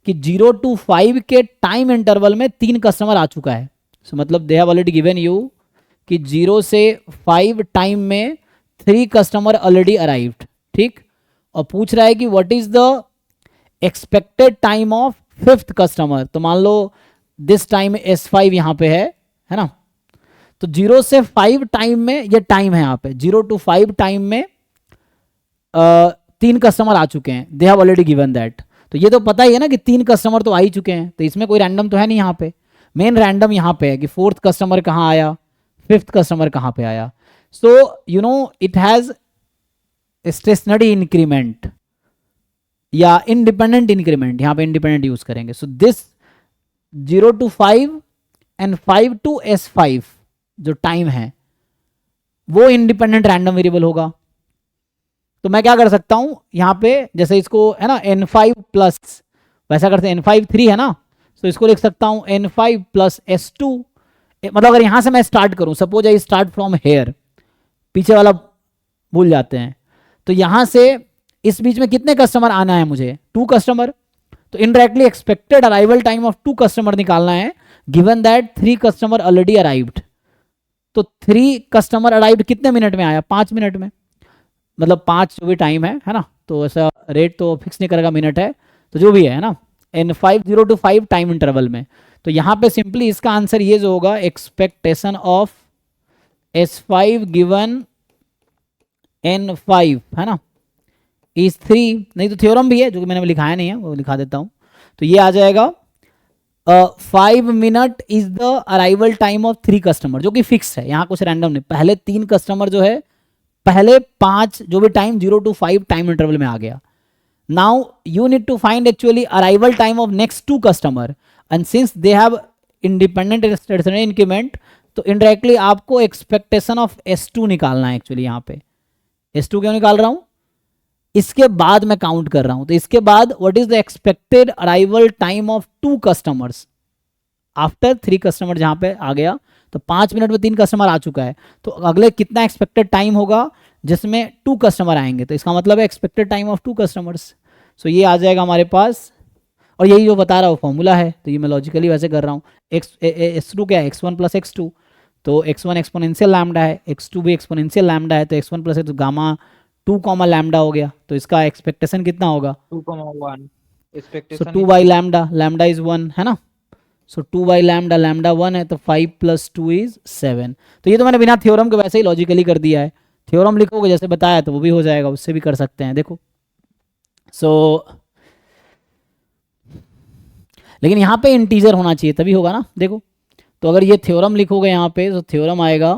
कि 0 to 5 के टाइम इंटरवल में 3 कस्टमर आ चुका है। सो मतलब they have already given you कि 0 से 5 टाइम में 3 कस्टमर ऑलरेडी अराइव्ड, ठीक, और पूछ रहा है कि what is the expected time of fifth customer. तो मान लो दिस टाइम S5 यहाँ पे है ना, तो 0 से 5 टाइम में ये टाइम है यहाँ पे, 0 to 5 टाइम में 3 कस्टमर आ चुके हैं, they have already given that. तो ये तो पता ही है ना कि 3 कस्टमर तो आ ही चुके हैं, तो इसमें कोई रैंडम तो है नहीं यहाँ पे। मेन रैंडम यहाँ पे है कि फोर्थ कस्टमर कहाँ आया, फिफ्थ कस्टमर कहाँ पे आया। So you know it has stationary increment या इंडिपेंडेंट इंक्रीमेंट, यहाँ पे इंडिपेंडेंट यूज करेंगे। So this 0 to 5 and 5 to S5 जो टाइम है वो इंडिपेंडेंट रैंडम वेरिएबल होगा। तो मैं क्या कर सकता हूं यहाँ पे, जैसे इसको है ना N5 प्लस, वैसा करते हैं N5 3 है ना, तो इसको लिख सकता हूं N5 प्लस S2। मतलब अगर यहां से मैं स्टार्ट करूं, suppose I start from here, पीछे वाला भूल जाते हैं, तो यहां से इस बीच में कितने कस्टमर आना है मुझे, 2 कस्टमर। तो indirectly expected arrival time of 2 customer निकालना है, given that 3 customer already arrived. तो 3 कस्टमर अराइव्ड कितने मिनट में आया, 5 मिनट में, मतलब 5 जो भी टाइम है ना, तो ऐसा रेट तो फिक्स नहीं करेगा, मिनट है तो जो भी है ना, N5 0 to 5 टाइम इंटरवल में। तो यहाँ पे सिंपली इसका आंसर ये जो होगा, expectation of S5 given N5 है ना इज 3, नहीं तो थ्योरम भी है जो कि मैंने लिखाया नहीं है, वो लिखा देता हूँ। तो ये आ जाएगा 5 minute is the arrival time of 3 customer, जो कि फिक्स है, यहाँ कुछ रैंडम नहीं। पहले 3 कस्टमर जो है, पहले 5 जो भी टाइम 0 to 5 टाइम इंटरवल में आ गया। Now you need to find actually arrival time of next 2 customer, and since they have independent stationary increment, तो इनडायरेक्टली आपको एक्सपेक्टेशन ऑफ S2 निकालना है एक्चुअली। यहाँ पे S2 क्यों निकाल रहा हूं, इसके बाद मैं काउंट कर रहा हूं। तो इसके बाद what is the expected arrival time of 2 customers after 3 customer जहां पे आ गया, तो 5 मिनट में 3 कस्टमर आ चुका है, तो अगले कितना एक्सपेक्टेड टाइम होगा जिसमें 2 कस्टमर आएंगे, तो इसका मतलब है एक्सपेक्टेड टाइम ऑफ 2 कस्टमर्स। सो ये आ जाएगा हमारे पास, और यही जो बता रहा हूँ फॉर्मूला है, तो ये मैं लॉजिकली वैसे कर रहा हूँ। x2 क्या है, x1 प्लस x2, तो x1 एक्सपोनेंशियल लैम्डा है, x2 भी एक्सपोनेंशियल लैम्डा है, तो x1 plus x gamma 2 comma lambda हो गया, तो इसका एक्सपेक्टेशन कितना होगा, 2,1 so expectation 2 by lambda, lambda is 1 है ना, सो 2 बाई लैम्डा, लैम्डा 1 है, तो 5 प्लस 2 इज 7। तो ये तो मैंने बिना थ्योरम के वैसे ही लॉजिकली कर दिया है, थ्योरम लिखोगे जैसे बताया तो वो भी हो जाएगा, उससे भी कर सकते हैं देखो। सो लेकिन यहाँ पे इंटीजर होना चाहिए तभी होगा ना, देखो तो अगर ये थ्योरम लिखोगे यहाँ पे तो थ्योरम आएगा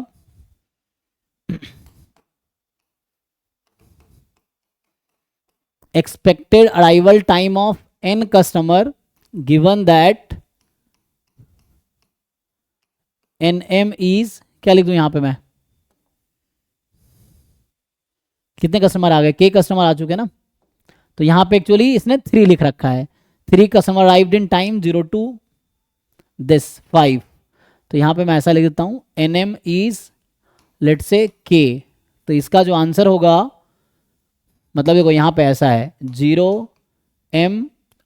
expected arrival time of n customer given that nm is, क्या लिख दूं यहाँ पे मैं, कितने कस्टमर आ गए, k कस्टमर आ चुके ना, तो यहाँ पे एक्चुअली इसने 3 लिख रखा है, 3 customer arrived in time 0 to this 5, तो यहाँ पे मैं ऐसा लिख देता हूँ nm इज लेट से k, तो इसका जो आंसर होगा, मतलब देखो यहाँ पे ऐसा है 0m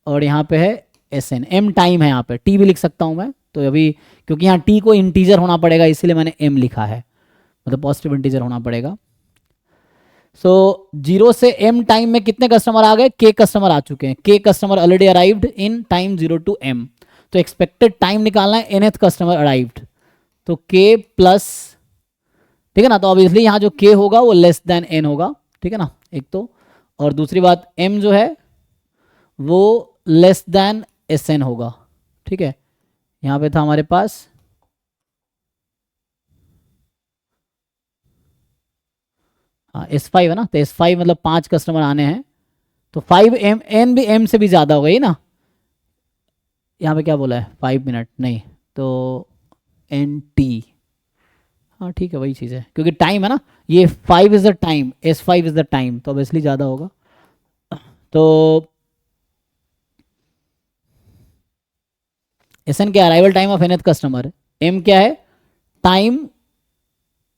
और यहाँ पे है sn, m टाइम है, यहाँ पे t भी लिख सकता हूँ मैं, तो अभी क्योंकि यहाँ t को इंटीजर होना पड़ेगा इसीलिए मैंने m लिखा है, मतलब पॉजिटिव इंटीजर होना पड़ेगा। सो 0 से m टाइम में कितने कस्टमर आ गए, k कस्टमर आ चुके हैं, k customer already arrived in time 0 to m, तो एक्सपेक्टेड टाइम निकालना है nth कस्टमर अराइव्ड, तो k प्लस, ठीक है ना, तो ऑब्वियसली यहाँ जो k होगा वो लेस देन n होगा, ठीक है ना, एक तो, और दूसरी बात m जो है वो लेस देन sn होगा, ठीक है। यहाँ पे था हमारे पास हाँ S5 है ना, तो S5 मतलब 5 कस्टमर आने हैं, तो 5m n भी m से भी ज़्यादा हो गई ना, यहाँ पे क्या बोला है 5 मिनट नहीं, तो nt, हाँ ठीक है वही चीज़ है, क्योंकि टाइम है ना, ये 5 is the time, S5 is the time, तो ऑब्वियसली ज़्यादा होगा। तो SN क्या, arrival time of nth customer, m क्या है, टाइम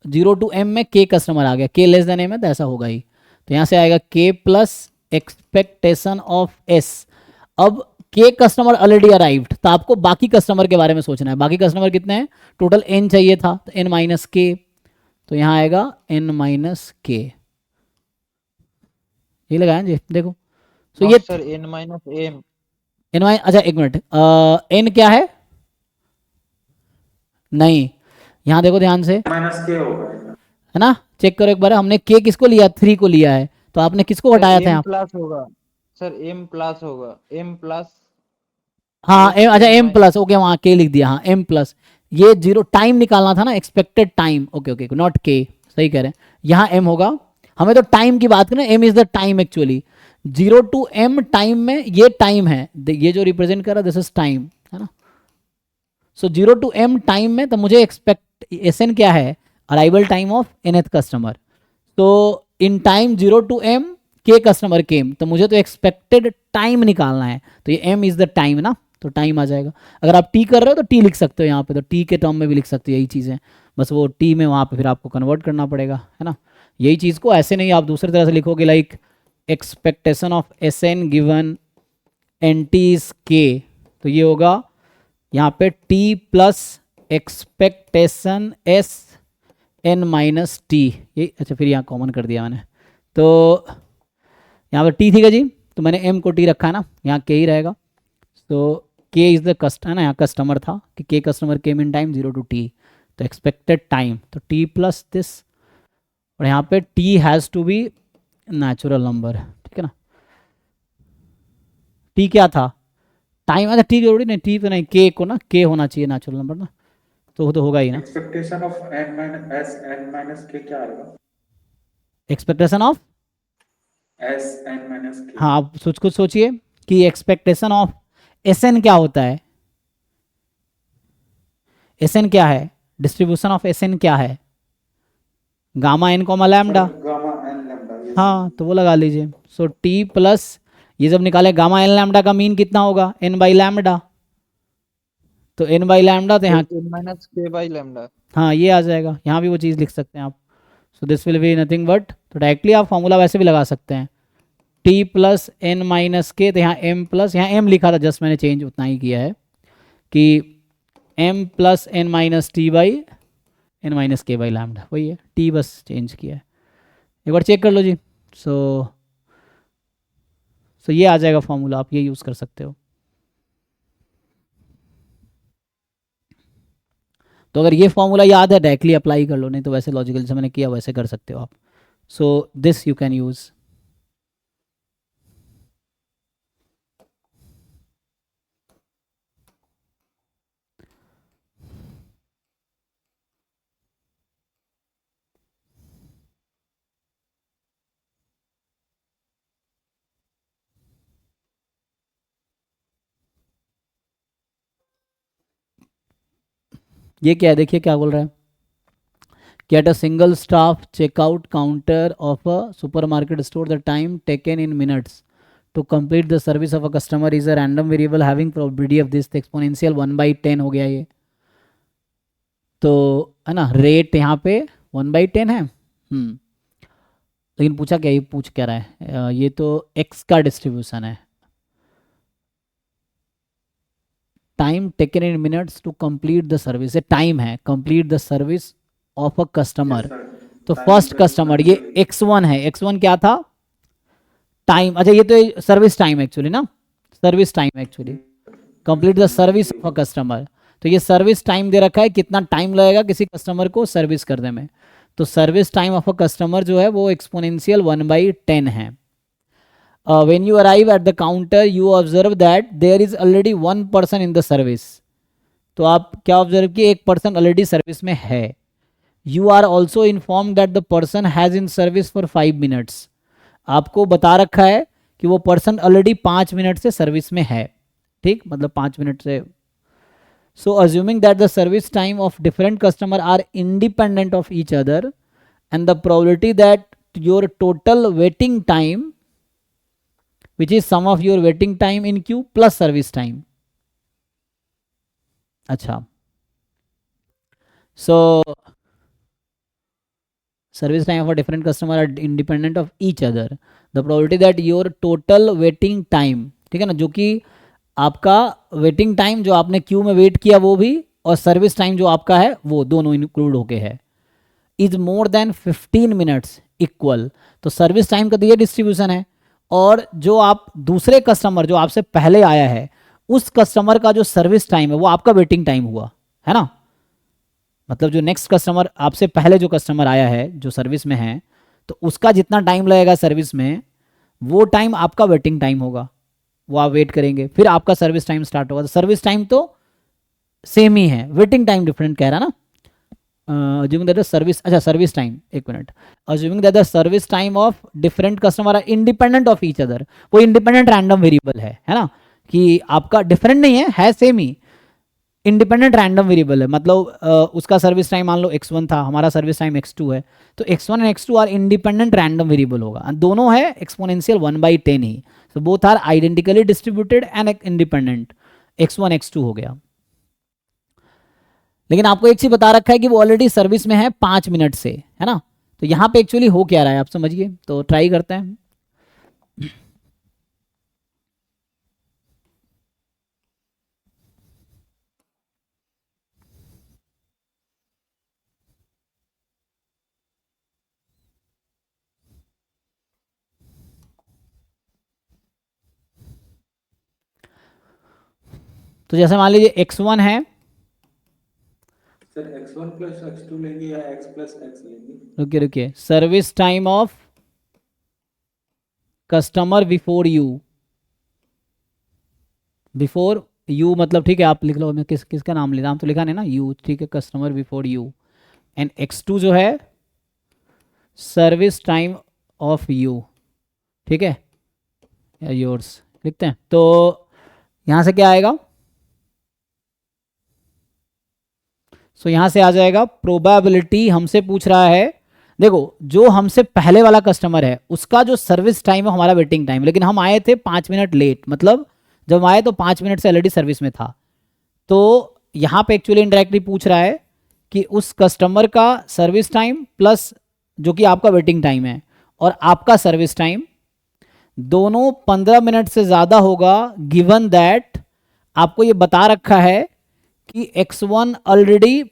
0 to m में k कस्टमर आ गया, k लेस देन m है तो ऐसा होगा ही, तो यहाँ से आएगा k plus expectation of s, अब k कस्टमर ऑलरेडी अराइव्ड, तो आपको बाकी कस्टमर के बारे में सोचना है, बाकी कस्टमर कितने हैं, टोटल n चाहिए था, तो n माइनस k, तो यहाँ आएगा n माइनस k, ये लगाया जी देखो, तो ये सर n माइनस m, अच्छा एक मिनट, n क्या है, नहीं यहाँ देखो ध्यान से, माइनस के होगा, है ना, चेक करो एक बार, हमने k किसको लिया, 3 को लिया है, तो आपने किसको हटाया था m यहाँ, प्लस होगा सर, m प्लस होगा, m प्लस, हाँ yes, अच्छा m m प्लस, ओके वहाँ k लिख दिया, हाँ m प्लस, ये 0 टाइम निकालना था ना, expected time, okay okay not k, सही कह रहे हैं, यहाँ m होगा, हमें तो टाइम की बात करें, m is the time actually, 0 to m time में ये टाइम है, ये जो रिप्रेजेंट कर रहा है दिस इज टाइम, है ना, सो 0 to m टाइम में, तो मुझे एक्सपेक्ट एसएन क्या है, arrival time of nth customer, तो in time 0 to m k customer came, तो मुझे तो एक्सपेक्टेड टाइम निकालना है, तो ये m इज द टाइम ना, तो टाइम आ जाएगा, अगर आप t कर रहे हो तो t लिख सकते हो यहाँ पे, तो t के टर्म में भी लिख सकते हो, यही चीज़ है, बस वो t में वहाँ पे फिर आपको कन्वर्ट करना पड़ेगा, है ना, यही चीज़ को ऐसे नहीं आप दूसरी तरह से लिखोगे, like expectation of SN given nt is k, तो ये होगा यहाँ पे t plus expectation S N minus T, ये अच्छा फिर यहाँ कॉमन कर दिया मैंने, तो यहाँ पर t थी जी, तो मैंने m को t रखा है ना, यहाँ k ही रहेगा, तो k इज द कस्ट है ना, यहाँ कस्टमर था कि k customer came in time 0 to t, तो एक्सपेक्टेड टाइम, तो t प्लस दिस, और यहाँ पे t has to be natural number, ठीक है ना, t क्या था टाइम, अच्छा t जरूरी नहीं, t तो नहीं, k को ना k होना चाहिए नेचुरल नंबर ना, तो वो तो होगा ही ना, expectation of n minus S N minus K क्या आएगा, expectation of, S N minus K, हाँ आप कुछ सोचिए कि एक्सपेक्टेशन ऑफ एसएन क्या होता है, एसएन क्या है, डिस्ट्रीब्यूशन ऑफ एसएन क्या है, gamma N comma lambda, gamma N lambda, हाँ तो वो लगा लीजिए, सो टी प्लस ये जब निकाले गामा एन लैम्डा का मीन कितना होगा, एन बाई लैम्डा, तो एन बाई लैम्डा, तो यहाँ n minus k by lambda, हाँ ये आ जाएगा, यहाँ भी वो चीज़ लिख सकते हैं आप. So this will be nothing but, तो डायरेक्टली आप फॉर्मूला वैसे भी लगा सकते हैं, t प्लस एन माइनस के, तो यहाँ m प्लस, यहाँ m लिखा था जस्ट मैंने चेंज उतना ही किया है कि m plus N minus T by N minus K by lambda, वही है, t बस चेंज किया है. एक बार चेक कर लो जी. सो ये आ जाएगा फॉर्मूला, आप ये यूज़ कर सकते हो. तो अगर ये फॉर्मूला याद है डायरेक्टली अप्लाई कर लो, नहीं तो वैसे लॉजिकल जैसे मैंने किया वैसे कर सकते हो आप. So this you can use. ये क्या है, देखिए क्या बोल रहा है कि at a single staff checkout counter of a supermarket store the time taken in minutes to complete the service of a customer is a random variable having probability of this, exponential 1/10 हो गया ये. तो है ना, रेट यहाँ पे 1/10 है. लेकिन पूछा क्या, ये पूछ क्या रहा है, ये तो x का डिस्ट्रीब्यूशन है. Time taken in minutes to complete the service, ये टाइम है, complete the service of a customer. तो फर्स्ट कस्टमर ये x1 है. x1 क्या था, टाइम. अच्छा ये तो सर्विस टाइम एक्चुअली ना, service time actually, complete the service of a customer. तो ये सर्विस टाइम दे रखा है, कितना टाइम लगेगा किसी कस्टमर को सर्विस करने में. तो service time of a customer जो है वो एक्सपोनेंशियल 1/10 है. When you arrive at the counter you observe that there is already one person in the service. तो आप क्या ऑब्जर्व किए, एक पर्सन ऑलरेडी सर्विस में है. You are also informed that the person has in service for 5 minutes. आपको बता रखा है कि वो पर्सन ऑलरेडी 5 मिनट से सर्विस में है. ठीक, मतलब 5 मिनट से. So assuming that the service time of different customer are independent of each other and the probability that your total waiting time which is sum of your waiting time in queue plus service time. अच्छा, so service time of a different customer are independent of each other. The probability that your total waiting time, ठीक है ना, जो कि आपका वेटिंग टाइम जो आपने क्यू में वेट किया वो भी, और सर्विस टाइम जो आपका है वो दोनों इंक्लूड होके है, is more then 15 minutes equal. तो सर्विस टाइम का तो ये डिस्ट्रीब्यूशन है, और जो आप दूसरे कस्टमर जो आपसे पहले आया है उस कस्टमर का जो सर्विस टाइम है वो आपका वेटिंग टाइम हुआ है ना. मतलब जो नेक्स्ट कस्टमर आपसे पहले जो कस्टमर आया है जो सर्विस में है, तो उसका जितना टाइम लगेगा सर्विस में वो टाइम आपका वेटिंग टाइम होगा, वो आप वेट करेंगे, फिर आपका सर्विस टाइम स्टार्ट होगा. तो सर्विस टाइम तो सेम ही है, वेटिंग टाइम डिफरेंट कह रहा ना. assuming that the service, अच्छा सर्विस टाइम, एक minute, assuming that the service time of different customer are independent of each other, वो इंडिपेंडेंट रैंडम वेरिएबल है ना, कि आपका डिफरेंट नहीं है सेम ही, इंडिपेंडेंट रैंडम वेरिएबल है. मतलब उसका सर्विस टाइम मान लो x1 था, हमारा सर्विस टाइम x2 है, तो x1 and x2 are independent random variable होगा, दोनों है एक्सपोनेंशियल 1/10 ही. So both are identically distributed and independent, x1 x2 हो गया. लेकिन आपको एक चीज बता रखा है कि वो ऑलरेडी सर्विस में है 5 मिनट से, है ना. तो यहाँ पे एक्चुअली हो क्या रहा है आप समझिए, तो ट्राई करते हैं. तो जैसे मान लीजिए x1 है, सर x1 प्लस x2 लेंगे या x प्लस x लेंगे? रुकिए, service time of customer before you, मतलब ठीक है आप लिख लो, मैं किसका नाम ले, नाम तो लिखा नहीं ना, यू, ठीक है, customer before you. And x2 जो है सर्विस टाइम ऑफ यू, ठीक है, या योर्स लिखते हैं. तो यहां से क्या आएगा, सो यहां से आ जाएगा प्रोबेबिलिटी. हमसे पूछ रहा है, देखो जो हमसे पहले वाला कस्टमर है उसका जो सर्विस टाइम है हमारा वेटिंग टाइम, लेकिन हम आए थे 5 मिनट लेट, मतलब जब आए तो 5 मिनट से ऑलरेडी सर्विस में था. तो यहाँ पे एक्चुअली इनडायरेक्टली पूछ रहा है कि उस कस्टमर का सर्विस टाइम प्लस जो कि आपका वेटिंग टाइम है और आपका सर्विस टाइम दोनों 15 मिनट से ज़्यादा होगा, गिवन दैट आपको ये बता रखा है कि x1 ऑलरेडी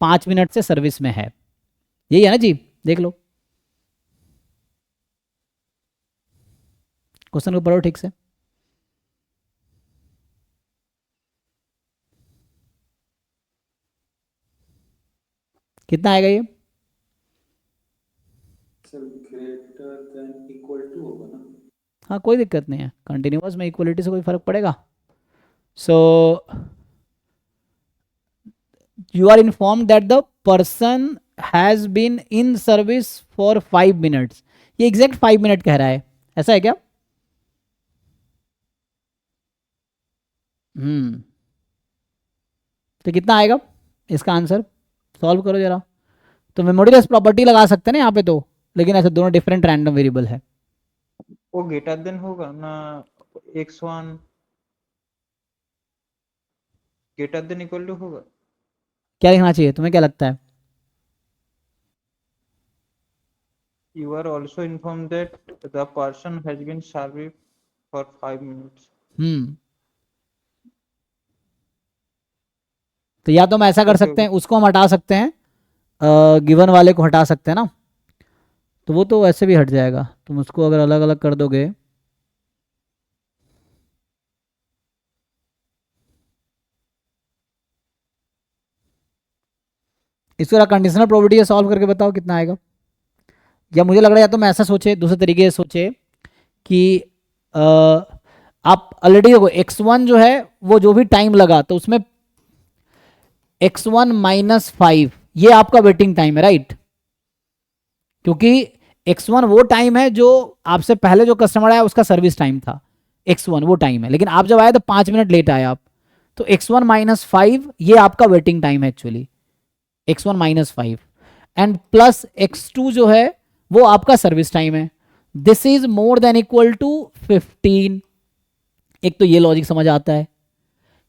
5 मिनट से सर्विस में है। यही है ना जी, देख लो क्वेश्चन को पढ़ो ठीक से। कितना आएगा ये? Sir greater than equal to होगा ना? हाँ कोई दिक्कत नहीं है, कंटिन्यूअस में इक्वलिटी से कोई फर्क पड़ेगा? सो you are informed that the person has been in service for 5 minutes। ये एग्जैक्ट 5 मिनट कह रहा है, ऐसा है क्या? तो कितना आएगा इसका आंसर? सॉल्व करो जरा। तो मेमोरीलेस प्रॉपर्टी लगा सकते हैं ना यहाँ पे, तो लेकिन ऐसे दोनों डिफरेंट रैंडम वेरिएबल है। वो ग्रेटर देन होगा ना x1 greater than equal to होगा? क्या लिखना चाहिए तुम्हें, क्या लगता है? You are also informed that the person has been served for 5 minutes। तो या तो हम ऐसा कर सकते हैं, उसको हम हटा सकते हैं, गिवन वाले को हटा सकते हैं ना, तो वो तो वैसे भी हट जाएगा। तुम उसको अगर अलग अलग कर दोगे, इसको कंडीशनल प्रोबेबिलिटी सॉल्व करके बताओ कितना आएगा। या मुझे लग रहा है या तो मैं ऐसा सोचे, दूसरे तरीके से सोचे कि आप ऑलरेडी देखो x1 जो है वो जो भी टाइम लगा तो उसमें x1 माइनस 5 ये आपका वेटिंग टाइम है, राइट? क्योंकि x1 वो टाइम है जो आपसे पहले जो कस्टमर आया उसका सर्विस टाइम था, x1 वो टाइम है, लेकिन आप जब आए तो 5 मिनट लेट आए आप, तो x1 माइनस 5 ये आपका वेटिंग टाइम है actually, x1 minus 5 and plus x2 जो है वो आपका सर्विस टाइम है। This is more than equal to 15। एक तो ये लॉजिक समझ आता है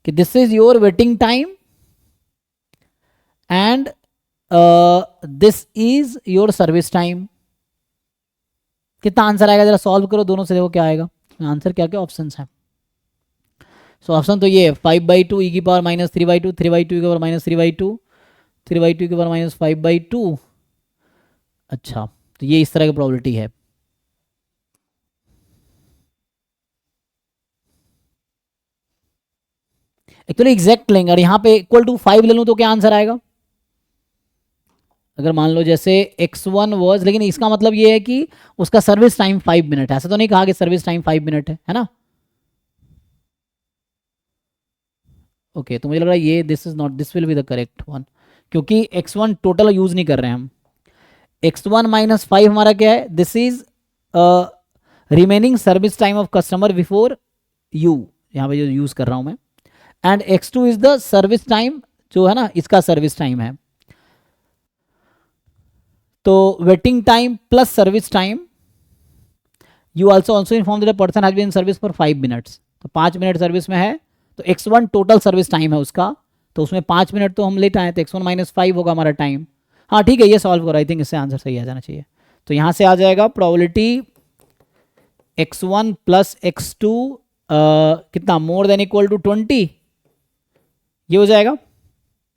कि this is your waiting time and this is your service time. कितना आंसर आएगा जरा सॉल्व करो दोनों से, देखो क्या आएगा आंसर, क्या क्या ऑप्शन है। सो ऑप्शन तो ये 5/2 ई की पावर माइनस 3/2, 3/2 की पावर माइनस 3/2, 3/2 की पावर माइनस 5/2। अच्छा तो ये इस तरह की प्रोबेबिलिटी है। एक्चुअली एग्जैक्ट लेंगे और यहाँ पे इक्वल टू 5 ले लूँ तो क्या आंसर आएगा? अगर मान लो जैसे x1 वॉज, लेकिन इसका मतलब ये है कि उसका सर्विस टाइम 5 मिनट है, ऐसा तो नहीं कहा कि सर्विस टाइम 5 मिनट है ना? ओके तो मुझे लग रहा है ये this is not, this will be the correct one, क्योंकि x1 टोटल यूज नहीं कर रहे हैं हम। x1 माइनस 5 हमारा क्या है? This is remaining service time of customer before you, यहाँ पे जो यूज कर रहा हूं मैं, and x2 is the service time जो है ना, इसका सर्विस टाइम है। तो waiting time plus service time, you also inform that person has been in service for 5 minutes, तो 5 मिनट सर्विस में है, तो x1 टोटल सर्विस टाइम है उसका, तो उसमें 5 मिनट तो हम लेट आए, तो x1 माइनस 5 होगा हमारा टाइम। हाँ ठीक है, ये सॉल्व करो, आई थिंक इससे आंसर सही आ जाना चाहिए। तो यहाँ से आ जाएगा प्रोबेबिलिटी x1 प्लस x2 कितना, मोर देन इक्वल टू 20, ये हो जाएगा,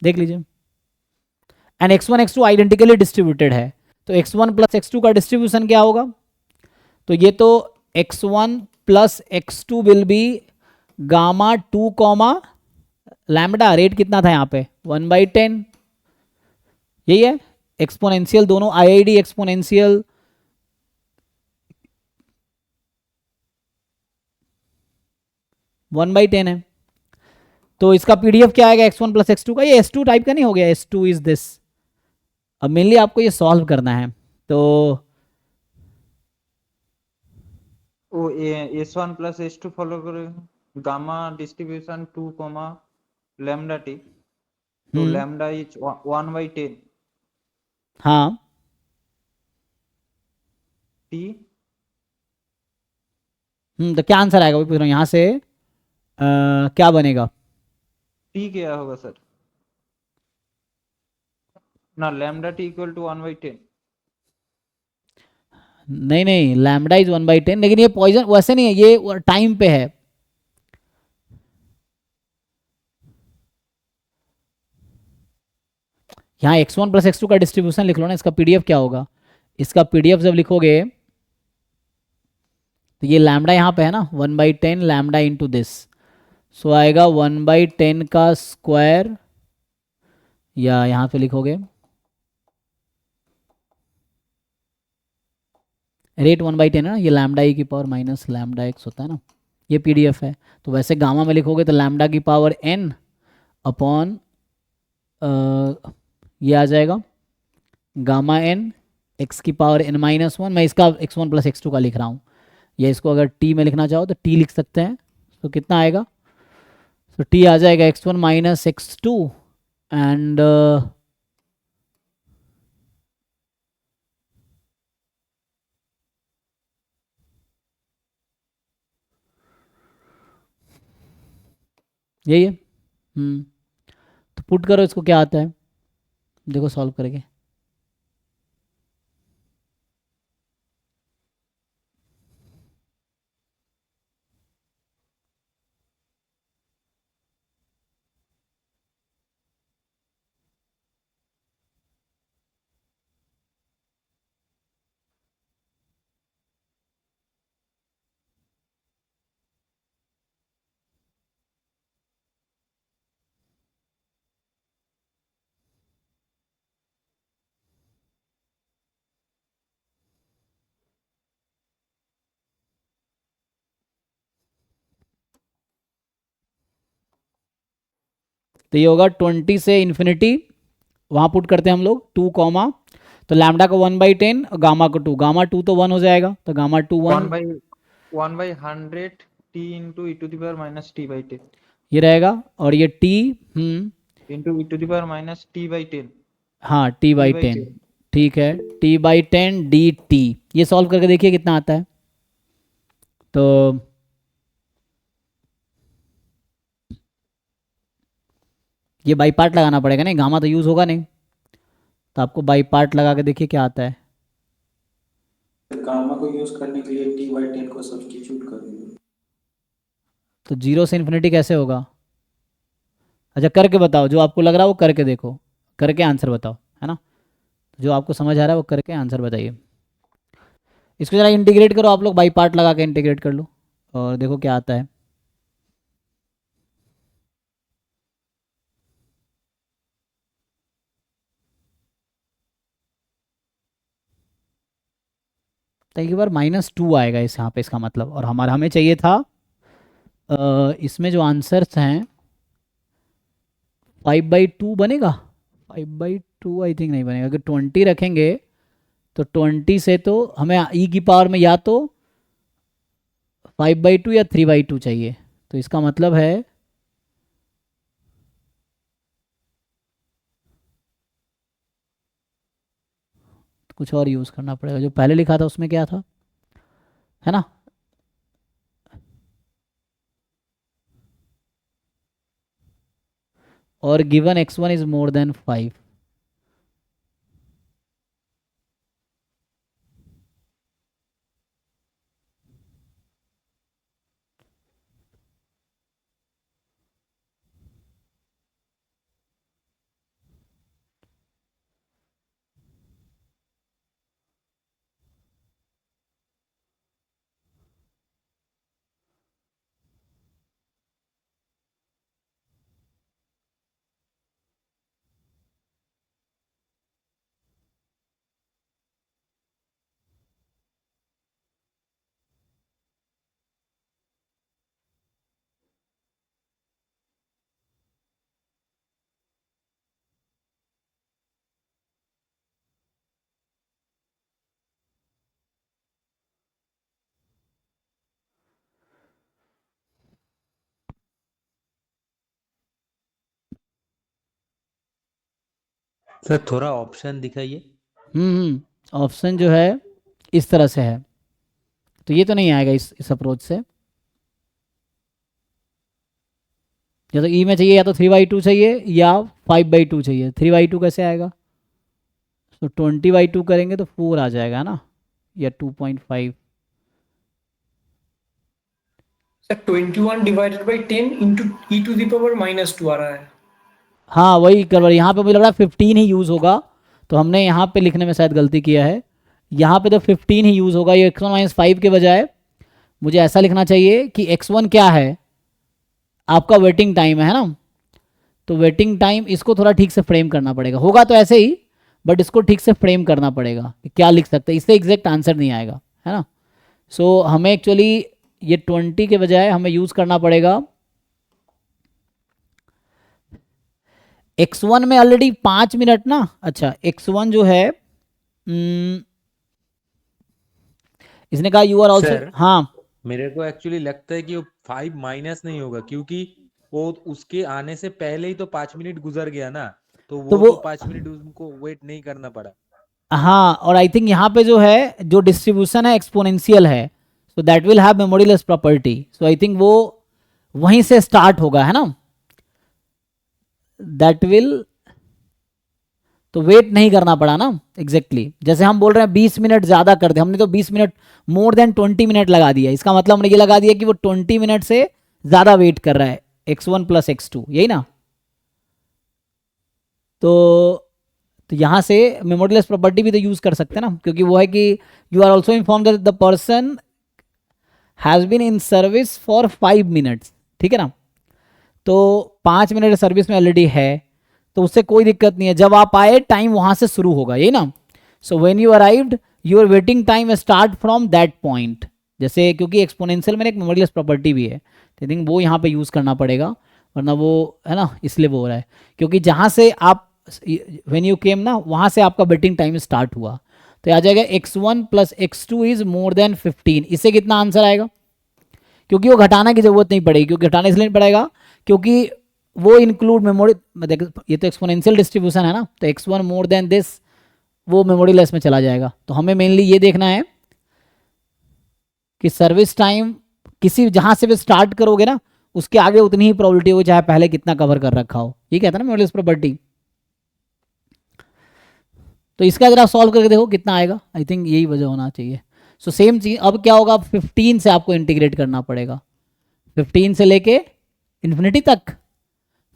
देख लीजिए। And x1 x2 identically distributed है, तो x1 प्लस x2 का डिस्ट्रीब्यूशन क्या होगा? तो ये तो x1 plus x2 will be gamma 2 comma lambda, rate कितना था यहाँ पे 1/10, यही है। एक्सपोनेंशियल दोनों IID एक्सपोनेंशियल, वन बाई 10 है। तो इसका PDF क्या आएगा x1 प्लस x2 का? ये S2 टाइप का नहीं हो गया, S2 इज दिस। अब मेनली आपको ये सॉल्व करना है, तो वो S1 प्लस S2 फॉलो करेगा, gamma distribution 2 comma lambda t, तो लैम्डा इज 1/10 हाँ t। तो क्या आंसर आएगा वो पूछ रहा हूँ यहाँ से, क्या बनेगा? t क्या होगा सर? ना लैम्डा टी इक्वल टू 1/10। नहीं नहीं, लैम्डा इज 1/10, लेकिन ये पॉइजन वैसे नहीं है, ये टाइम पे है। यहाँ x1 प्लस x2 का डिस्ट्रीब्यूशन लिख लो ना, इसका पीडीएफ क्या होगा, इसका पीडीएफ जब लिखोगे तो ये लैम्डा यहाँ पे है ना, 1/10 लैम्डा इंटू दिस, सो आएगा 1/10 का स्क्वायर, या यहाँ पे लिखोगे रेट 1/10 है ना, ये लैम्डा ई की पावर माइनस लैम्डा एक्स होता है ना, ये पीडीएफ है। तो वैसे गामा में लिखोगे तो लैम्डा की पावर n अपॉन ये आ जाएगा गामा n x की पावर n-1। मैं इसका x1 प्लस x2 का लिख रहा हूँ, या इसको अगर t में लिखना चाहो तो t लिख सकते हैं। तो कितना आएगा, तो t आ जाएगा x1 माइनस x2 एंड यही है। तो पुट करो इसको, क्या आता है देखो सॉल्व करके। तो ये होगा 20 से इन्फिनिटी, वहाँ पुट करते हैं हम लोग 2 कॉमा, तो लैम्डा को 1/10 और गामा को 2, गामा 2 तो 1 हो जाएगा, तो गामा 2 1 1/100 t इंटू e⁻t/10 ये रहेगा, और ये t इंटू e⁻t/10। हाँ t/10, ठीक है, t/10 dt, ये सॉल्व करके देखिए कितना आता है। तो ये बाई पार्ट लगाना पड़ेगा, नहीं गामा तो यूज़ होगा नहीं, तो आपको बाई पार्ट लगा के देखिए क्या आता है। गामा को यूज करने के लिए t/10 को सब्स्टिट्यूट कर दीजिए। तो 0 से इन्फिनिटी कैसे होगा, अच्छा करके बताओ, जो आपको लग रहा है वो करके देखो, करके आंसर बताओ, है ना, जो आपको समझ आ रहा है वो करके आंसर बताइए। इसको जरा इंटीग्रेट करो आप लोग, बाई पार्ट लगा के इंटीग्रेट कर लो और देखो क्या आता है। तो एक बार -2 आएगा इस यहाँ पे, इसका मतलब, और हमें चाहिए था इसमें जो आंसर्स हैं 5/2 बनेगा, 5/2 आई थिंक नहीं बनेगा, अगर 20 रखेंगे तो 20 से तो हमें ई की पावर में या तो 5/2 या 3/2 चाहिए, तो इसका मतलब है कुछ और यूज़ करना पड़ेगा, जो पहले लिखा था उसमें क्या था, है ना, और given x1 is more then 5, sir थोड़ा ऑप्शन दिखाइए। ऑप्शन जो है इस तरह से है, तो ये तो नहीं आएगा इस अप्रोच से, या तो ई में चाहिए, या तो 3/2 चाहिए या 5/2 चाहिए, 3/2 कैसे आएगा, तो 20/2 करेंगे तो 4 आ जाएगा ना, या 2.5। Sir 21 divided by 10 into e to the power -2 आ रहा है। हाँ वही कर, यहाँ पे मुझे लग रहा है 15 ही यूज़ होगा, तो हमने यहाँ पे लिखने में शायद गलती किया है। यहाँ पे तो 15 ही यूज़ होगा, ये x1 - 5 के बजाय मुझे ऐसा लिखना चाहिए कि x1 क्या है, आपका वेटिंग टाइम है ना। तो वेटिंग टाइम, इसको थोड़ा ठीक से फ्रेम करना पड़ेगा, होगा तो ऐसे ही, बट इसको ठीक से फ्रेम करना पड़ेगा कि क्या लिख सकते हैं, इससे एग्जैक्ट आंसर नहीं आएगा, है ना। सो हमें एक्चुअली ये 20 के बजाय हमें यूज़ करना पड़ेगा x1 में ऑलरेडी 5 मिनट ना। अच्छा x1 जो है इसने कहा यू आर ऑल्सो, सर हाँ मेरे को एक्चुअली लगता है कि वो 5 माइनस नहीं होगा, क्योंकि वो उसके आने से पहले ही तो 5 मिनट गुजर गया ना, तो तो वो वो तो 5 मिनट उनको वेट नहीं करना पड़ा। हाँ, और आई थिंक यहाँ पे जो है जो डिस्ट्रीब्यूशन है एक्सपोनेंशियल है, so that will have memoryless property. So I think वो वहीं से स्टार्ट होगा, है ना, दैट विल, तो वेट नहीं करना पड़ा ना एग्जैक्टली जैसे हम बोल रहे हैं 20 मिनट ज़्यादा कर दे, हमने तो 20 मिनट मोर देन 20 मिनट लगा दिया, इसका मतलब हमने ये लगा दिया कि वो 20 मिनट से ज़्यादा वेट कर रहा है x1 + x2, यही ना। तो यहाँ से मेमोरीलेस प्रॉपर्टी भी तो यूज़ कर सकते हैं ना, क्योंकि वो है कि you are also inform that the person has been in service for 5 minutes, ठीक है ना। तो 5 मिनट सर्विस में ऑलरेडी है, तो उससे कोई दिक्कत नहीं है, जब आप आए टाइम वहाँ से शुरू होगा, यही ना। So when you arrived your waiting time start from that point, जैसे क्योंकि एक्सपोनेंशियल में एक मेमोरीलेस प्रॉपर्टी भी है, तो आई थिंक वो यहाँ पे यूज़ करना पड़ेगा, वरना वो है ना, इसलिए वो हो रहा है क्योंकि जहाँ से आप व्हेन यू केम ना, वहाँ से आपका वेटिंग टाइम स्टार्ट हुआ, तो आ जाएगा x1 + x2 is more then 15। इससे कितना आंसर आएगा, क्योंकि वो घटाना की जरूरत नहीं पड़ेगी, क्योंकि घटाना इसलिए नहीं पड़ेगा क्योंकि वो इंक्लूड मेमोरी, ये तो एक्सपोनेंशियल डिस्ट्रीब्यूशन है ना, तो x1 मोर देन दिस वो मेमोरी लेस में चला जाएगा। तो हमें मेनली ये देखना है कि सर्विस टाइम किसी जहां से भी स्टार्ट करोगे ना, उसके आगे उतनी ही प्रोबेबिलिटी हो चाहे पहले कितना कवर कर रखा हो, ये कहता है ना मेमोरी लेस प्रॉपर्टी। तो इसका जरा सॉल्व करके देखो कितना आएगा, आई थिंक यही वजह होना चाहिए। सो सेम चीज अब क्या होगा, 15 से आपको इंटीग्रेट करना पड़ेगा, 15 से लेके इन्फिनिटी तक,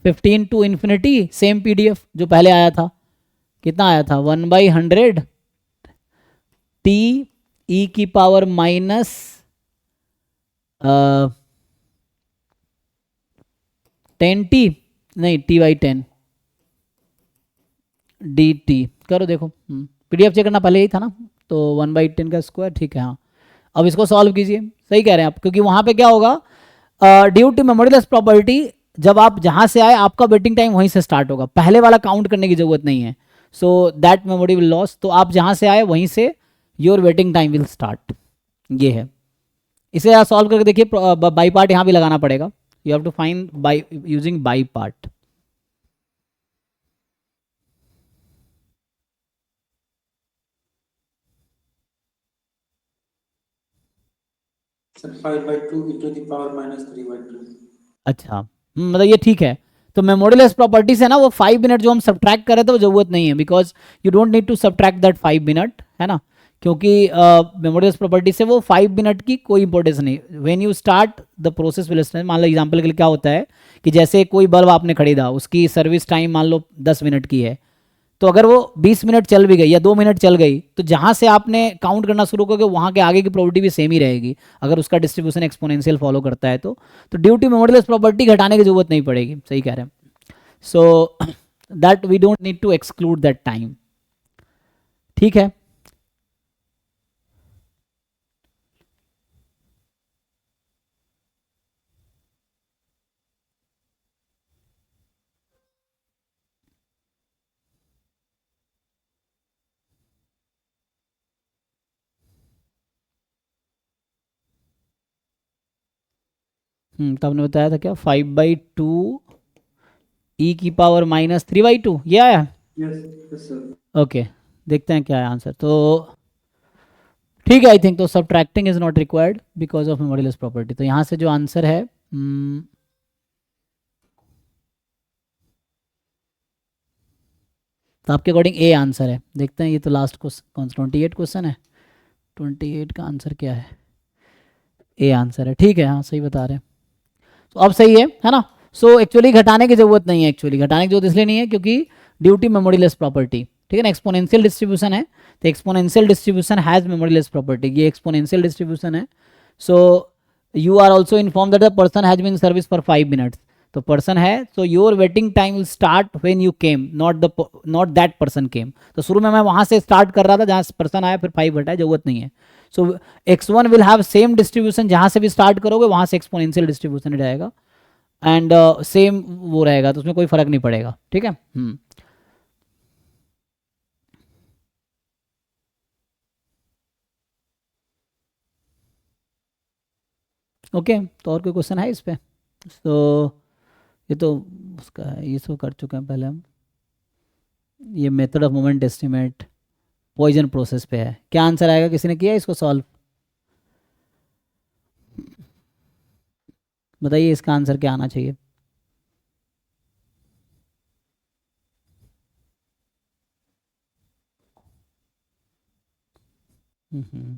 15 टू इन्फिनिटी, सेम पीडीएफ जो पहले आया था, कितना आया था 1/100 t e की पावर माइनस 10t, नहीं t/10 dt करो देखो, पीडीएफ चेक करना पहले ही था ना, तो 1/10 का स्क्वायर, ठीक है हाँ। अब इसको सॉल्व कीजिए, सही कह रहे हैं आप, क्योंकि वहां पे क्या होगा, ड्यू टू मेमोरीलेस प्रॉपर्टी, जब आप जहां से आए आपका वेटिंग टाइम वहीं से स्टार्ट होगा, पहले वाला काउंट करने की जरूरत नहीं है, so that memory will loss, तो आप जहां से आए वहीं से your waiting time will start, ये है। इसे आप सॉल्व करके देखिए, बाई पार्ट यहाँ भी लगाना पड़ेगा, you have to find by using by part. Sir, 5/2 e to the power -3/2. अच्छा मतलब ये ठीक है, तो मेमोरीलेस प्रॉपर्टी से ना वो 5 मिनट जो हम सब्ट्रैक्ट कर रहे थे वो जरूरत नहीं है, because you don't need to subtract that 5 minute, है ना, क्योंकि मेमोरीलेस प्रॉपर्टी से वो 5 मिनट की कोई इंपॉर्टेंस नहीं। When you start the process will start, मान लो एग्जांपल के लिए क्या होता है कि जैसे कोई बल्ब आपने खरीदा, उसकी सर्विस टाइम मान लो 10 मिनट की है, तो अगर वो 20 मिनट चल भी गई या 2 मिनट चल गई, तो जहां से आपने काउंट करना शुरू करोगे वहां के आगे की प्रोबेबिलिटी भी सेम ही रहेगी, अगर उसका डिस्ट्रीब्यूशन एक्सपोनेंशियल फॉलो करता है तो ड्यू टू मेमोरीलेस प्रॉपर्टी घटाने की जरूरत नहीं पड़ेगी, सही कह रहे हैं। So that we don't need to exclude that time, ठीक है। तो आपने बताया था क्या, 5/2 e की पावर -3/2, ये आया, Yes, yes, sir. ओके देखते हैं क्या है आंसर। तो ठीक है, आई थिंक तो subtracting is not required because of memoryless property, तो यहाँ से जो आंसर है तो आपके अकॉर्डिंग ए आंसर है। देखते हैं, ये तो लास्ट क्वेश्चन 28 क्वेश्चन है, 28 का आंसर क्या है? ए आंसर है, ठीक है, हाँ सही बता रहे हैं। तो अब सही है ना? सो एक्चुअली घटाने की जरूरत नहीं है, एक्चुअली घटाने की जरूरत इसलिए नहीं है क्योंकि ड्यू टू मेमोरीलेस प्रॉपर्टी, ठीक है ना, एक्सपोनेंशियल डिस्ट्रीब्यूशन है, तो exponential distribution has memoryless property, ये एक्सपोनेंशियल डिस्ट्रीब्यूशन है। So you are also inform that the person has been service for 5 minutes, तो पर्सन है, so your waiting time will start when you came, not that person came. तो शुरू में मैं वहां से स्टार्ट कर रहा था जहां पर्सन आया, फिर 5 घटा, जरूरत नहीं है। सो x1 will have same distribution, जहां से भी स्टार्ट करोगे वहां से एक्सपोनेंशियल डिस्ट्रीब्यूशन रहेगा, एंड सेम वो रहेगा, तो उसमें कोई फर्क नहीं पड़ेगा, ठीक है। ओके, तो और कोई क्वेश्चन है इस पे? तो ये तो उसका है, ये सब कर चुके हैं पहले हम। ये method of moment estimate Poisson process पे है, क्या आंसर आएगा? किसी ने किया इसको सॉल्व? बताइए इसका आंसर क्या आना चाहिए? हम्म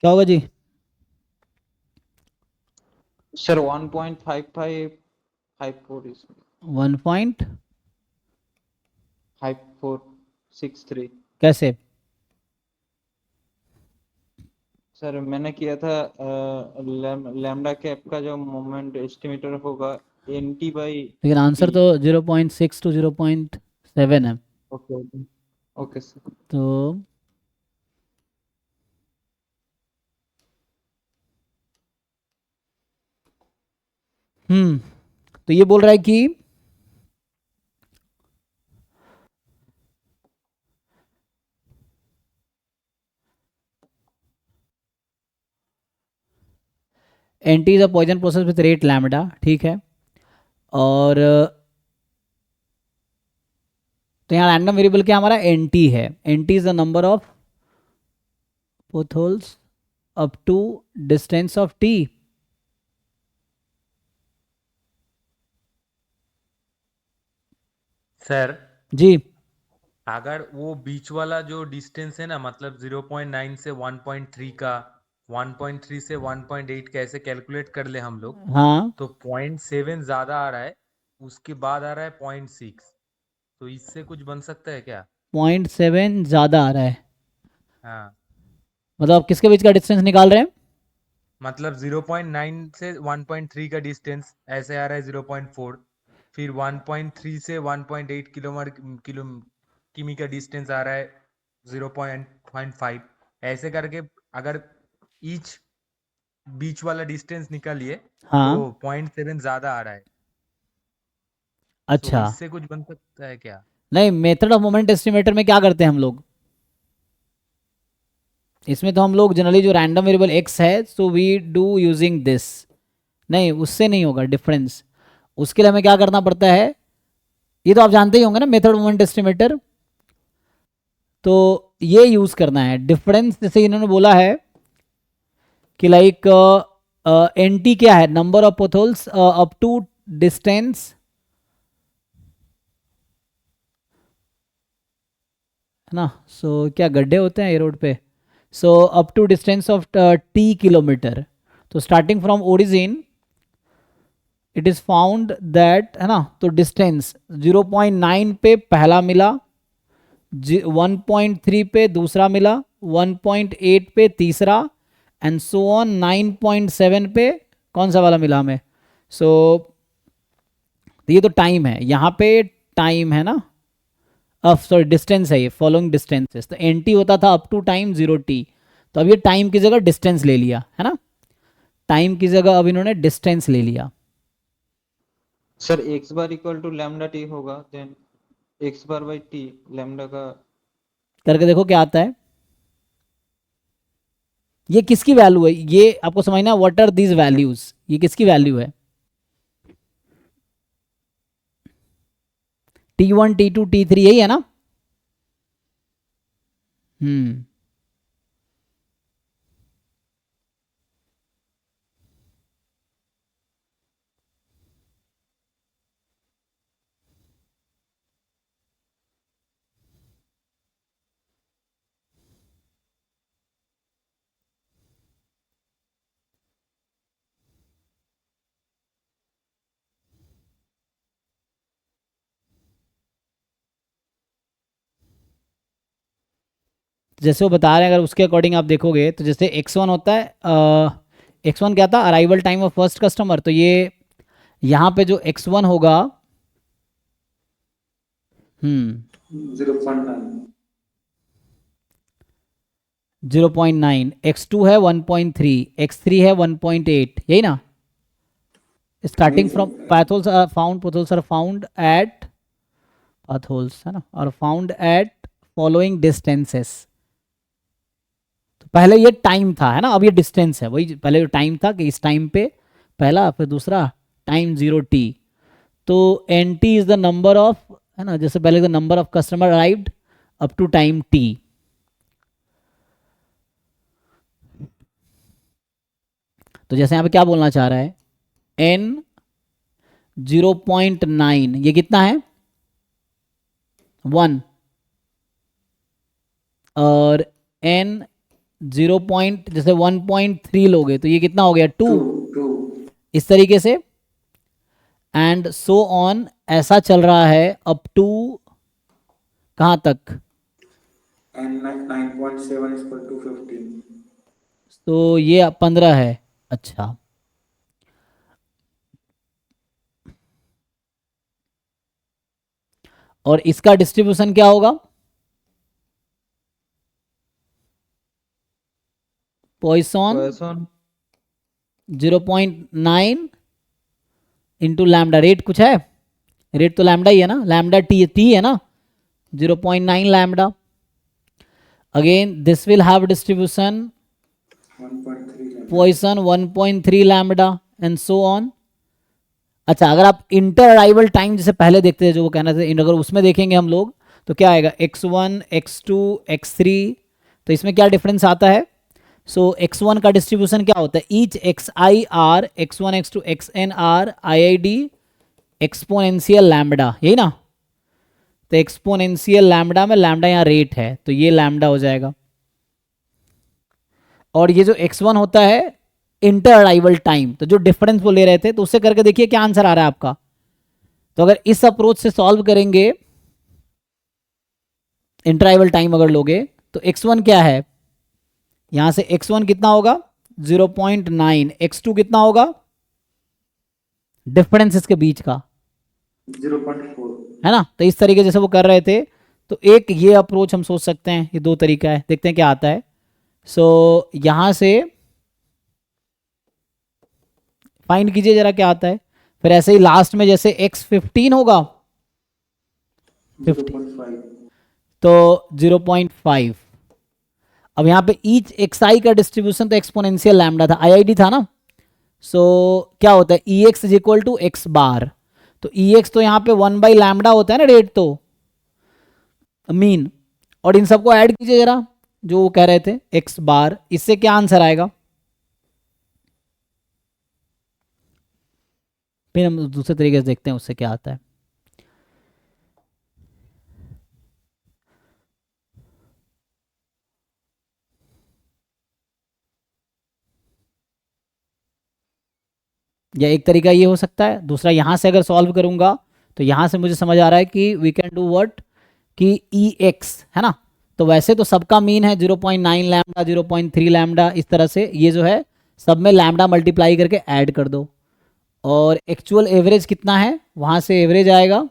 क्या होगा जी? Sir 1.5554 is 5463। कैसे? सर मैंने किया था लैम्डा कैप का जो मोमेंट एस्टिमेटर होगा एनटी बाई। लेकिन आंसर तो 0.6 to 0.7 है। Okay okay sir. तो तो ये बोल रहा है कि N T is a Poisson process with rate lambda, ठीक है। और तो यहाँ रैंडम वेरिएबल क्या हमारा एंटी है। NT is the number of potholes up to distance of T. Sir ji अगर वो बीच वाला जो डिस्टेंस है ना, मतलब 0.9 से 1.3 का, 1.3 से 1.8 कैसे कैलकुलेट कर ले हम लोग, हाँ, तो 0.7 ज्यादा आ रहा है, उसके बाद आ रहा है 0.6, तो इससे कुछ बन सकता है क्या? 0.7 ज़्यादा आ रहा है। हाँ, मतलब आप किसके बीच का डिस्टेंस निकाल रहे हैं? मतलब 0.9 से 1.3 का डिस्टेंस ऐसे आ रहा है 0.4, फिर 1.3 से 1.8 किलो किमी का डिस्टेंस आ रहा है 0.5, ऐसे करके अगर ईच बीच वाला डिस्टेंस निकालिए तो हाँ, 0.7 ज्यादा आ रहा है। सो अच्छा। इससे कुछ बन सकता है क्या? नहीं, मेथड ऑफ मोमेंट एस्टिमेटर में क्या करते हैं हम लोग, इसमें तो हम लोग जनरली जो रैंडम वेरिएबल एक्स है, so we do using this. नहीं, उससे नहीं होगा डिफरेंस। उसके लिए हमें क्या करना पड़ता है, ये तो आप जानते ही होंगे ना, मेथड मोमेंट एस्टिमेटर। तो ये यूज करना है डिफरेंस। जैसे इन्होंने बोला है कि लाइक एन टी क्या है, number of potholes up to distance, है ना। सो क्या गड्ढे होते हैं ये रोड पे। So up to distance of T kilometre. तो starting from origin it is found that, है ना। तो डिस्टेंस 0.9 पे पहला मिला, 1.3 पे दूसरा मिला, 1.8 पे तीसरा, एंड सो ऑन 9.7 पे कौन सा वाला मिला हमें। सो ये तो टाइम है, यहाँ पे टाइम है ना, सॉरी डिस्टेंस है ये, फॉलोइंग डिस्टेंसेस। तो एन टी होता था अप टू टाइम 0t, तो अब ये टाइम की जगह डिस्टेंस ले लिया, है ना। टाइम की जगह अब इन्होंने डिस्टेंस ले लिया। Sir X bar equal to lambda T होगा, then X bar by T lambda का। करके देखो क्या आता है। ये किसकी वैल्यू है, ये आपको समझना, व्हाट आर दीज वैल्यूज, ये किसकी वैल्यू है। T1 T2 T3 यही है ना। हम्म जैसे वो बता रहे हैं, अगर उसके अकॉर्डिंग आप देखोगे तो जैसे x1 होता है, x1 क्या था, arrival time of first customer. तो ये यहाँ पे जो x1 होगा, 0.9। 0.9, x2 है 1.3, x3 है 1.8, यही ना। Starting from potholes are found, potholes are found at potholes, है ना, और फाउंड एट फॉलोइंग डिस्टेंसेस। तो पहले ये टाइम था, है ना, अब ये डिस्टेंस है। वही पहले जो टाइम था कि इस टाइम पे पहला, फिर दूसरा टाइम 0t। तो N T is the number of, है ना, जैसे पहले the number of customer arrived up to time t। तो जैसे यहाँ पे क्या बोलना चाह रहा है, n 0.9, ये कितना है 1, और n 0 पॉइंट जैसे 1.3 लोगे तो ये कितना हो गया 2, 2, इस तरीके से, एंड सो ऑन, ऐसा चल रहा है अप टू कहाँ तक, and 9.7 is equal to 15. तो ये 15 है। अच्छा, और इसका डिस्ट्रीब्यूशन क्या होगा, Poisson Poisson 0.9 into lambda, rate कुछ है, रेट तो लैम्डा ही है ना, लैम्डा टी है ना, 0.9 lambda. Again this will have distribution 1.3 lambda. Poisson 1.3 lambda and so on. अच्छा, अगर आप इंटर अराइवल टाइम जैसे पहले देखते थे जो वो कहना था, अगर उसमें देखेंगे हम लोग तो क्या आएगा, x1 x2 x3, तो इसमें क्या डिफरेंस आता है, सो x1 का डिस्ट्रीब्यूशन क्या होता है, each xi r x1 x2 xn r iid exponential lambda, यही ना, तो एक्सपोनेंशियल लैम्बडा में लैम्बडा यहाँ रेट है तो ये लैम्बडा हो जाएगा, और ये जो x1 होता है इंटर अराइवल टाइम, तो जो डिफरेंस वो ले रहे थे तो उससे करके देखिए क्या आंसर आ रहा है आपका। तो अगर इस अप्रोच से सॉल्व करेंगे, इंटर अराइवल टाइम अगर लोगे तो x1 क्या है, यहां से x1 कितना होगा 0.9, x2 कितना होगा, डिफरेंस इसके बीच का 0.4. है ना, तो इस तरीके जैसे वो कर रहे थे, तो एक ये अप्रोच हम सोच सकते हैं, ये दो तरीका है, देखते हैं क्या आता है। सो यहां से फाइंड कीजिए जरा क्या आता है, फिर ऐसे ही लास्ट में जैसे x15 होगा 0.5. तो 0.5। अब यहाँ पे ईच xi का डिस्ट्रीब्यूशन तो एक्सपोनेंशियल लैम्डा था, iid था ना, सो क्या होता है ex इज इक्वल टू एक्स बार, तो ex तो यहाँ पे 1 लैम्डा होता है ना रेट, तो मीन, और इन सबको ऐड कीजिए जरा जो वो कह रहे थे एक्स बार, इससे क्या आंसर आएगा, फिर हम दूसरे तरीके से देखते हैं उससे क्या आता है। या एक तरीका ये हो सकता है, दूसरा यहाँ से अगर सॉल्व करूंगा तो यहाँ से मुझे समझ आ रहा है कि वी कैन डू व्हाट, कि ई एक्स है ना, तो वैसे तो सबका मीन है 0.9 लैम्डा 0.3 लैम्डा, इस तरह से ये जो है सब में लैम्डा मल्टीप्लाई करके ऐड कर दो, और एक्चुअल एवरेज कितना है वहाँ से एवरेज आएगा,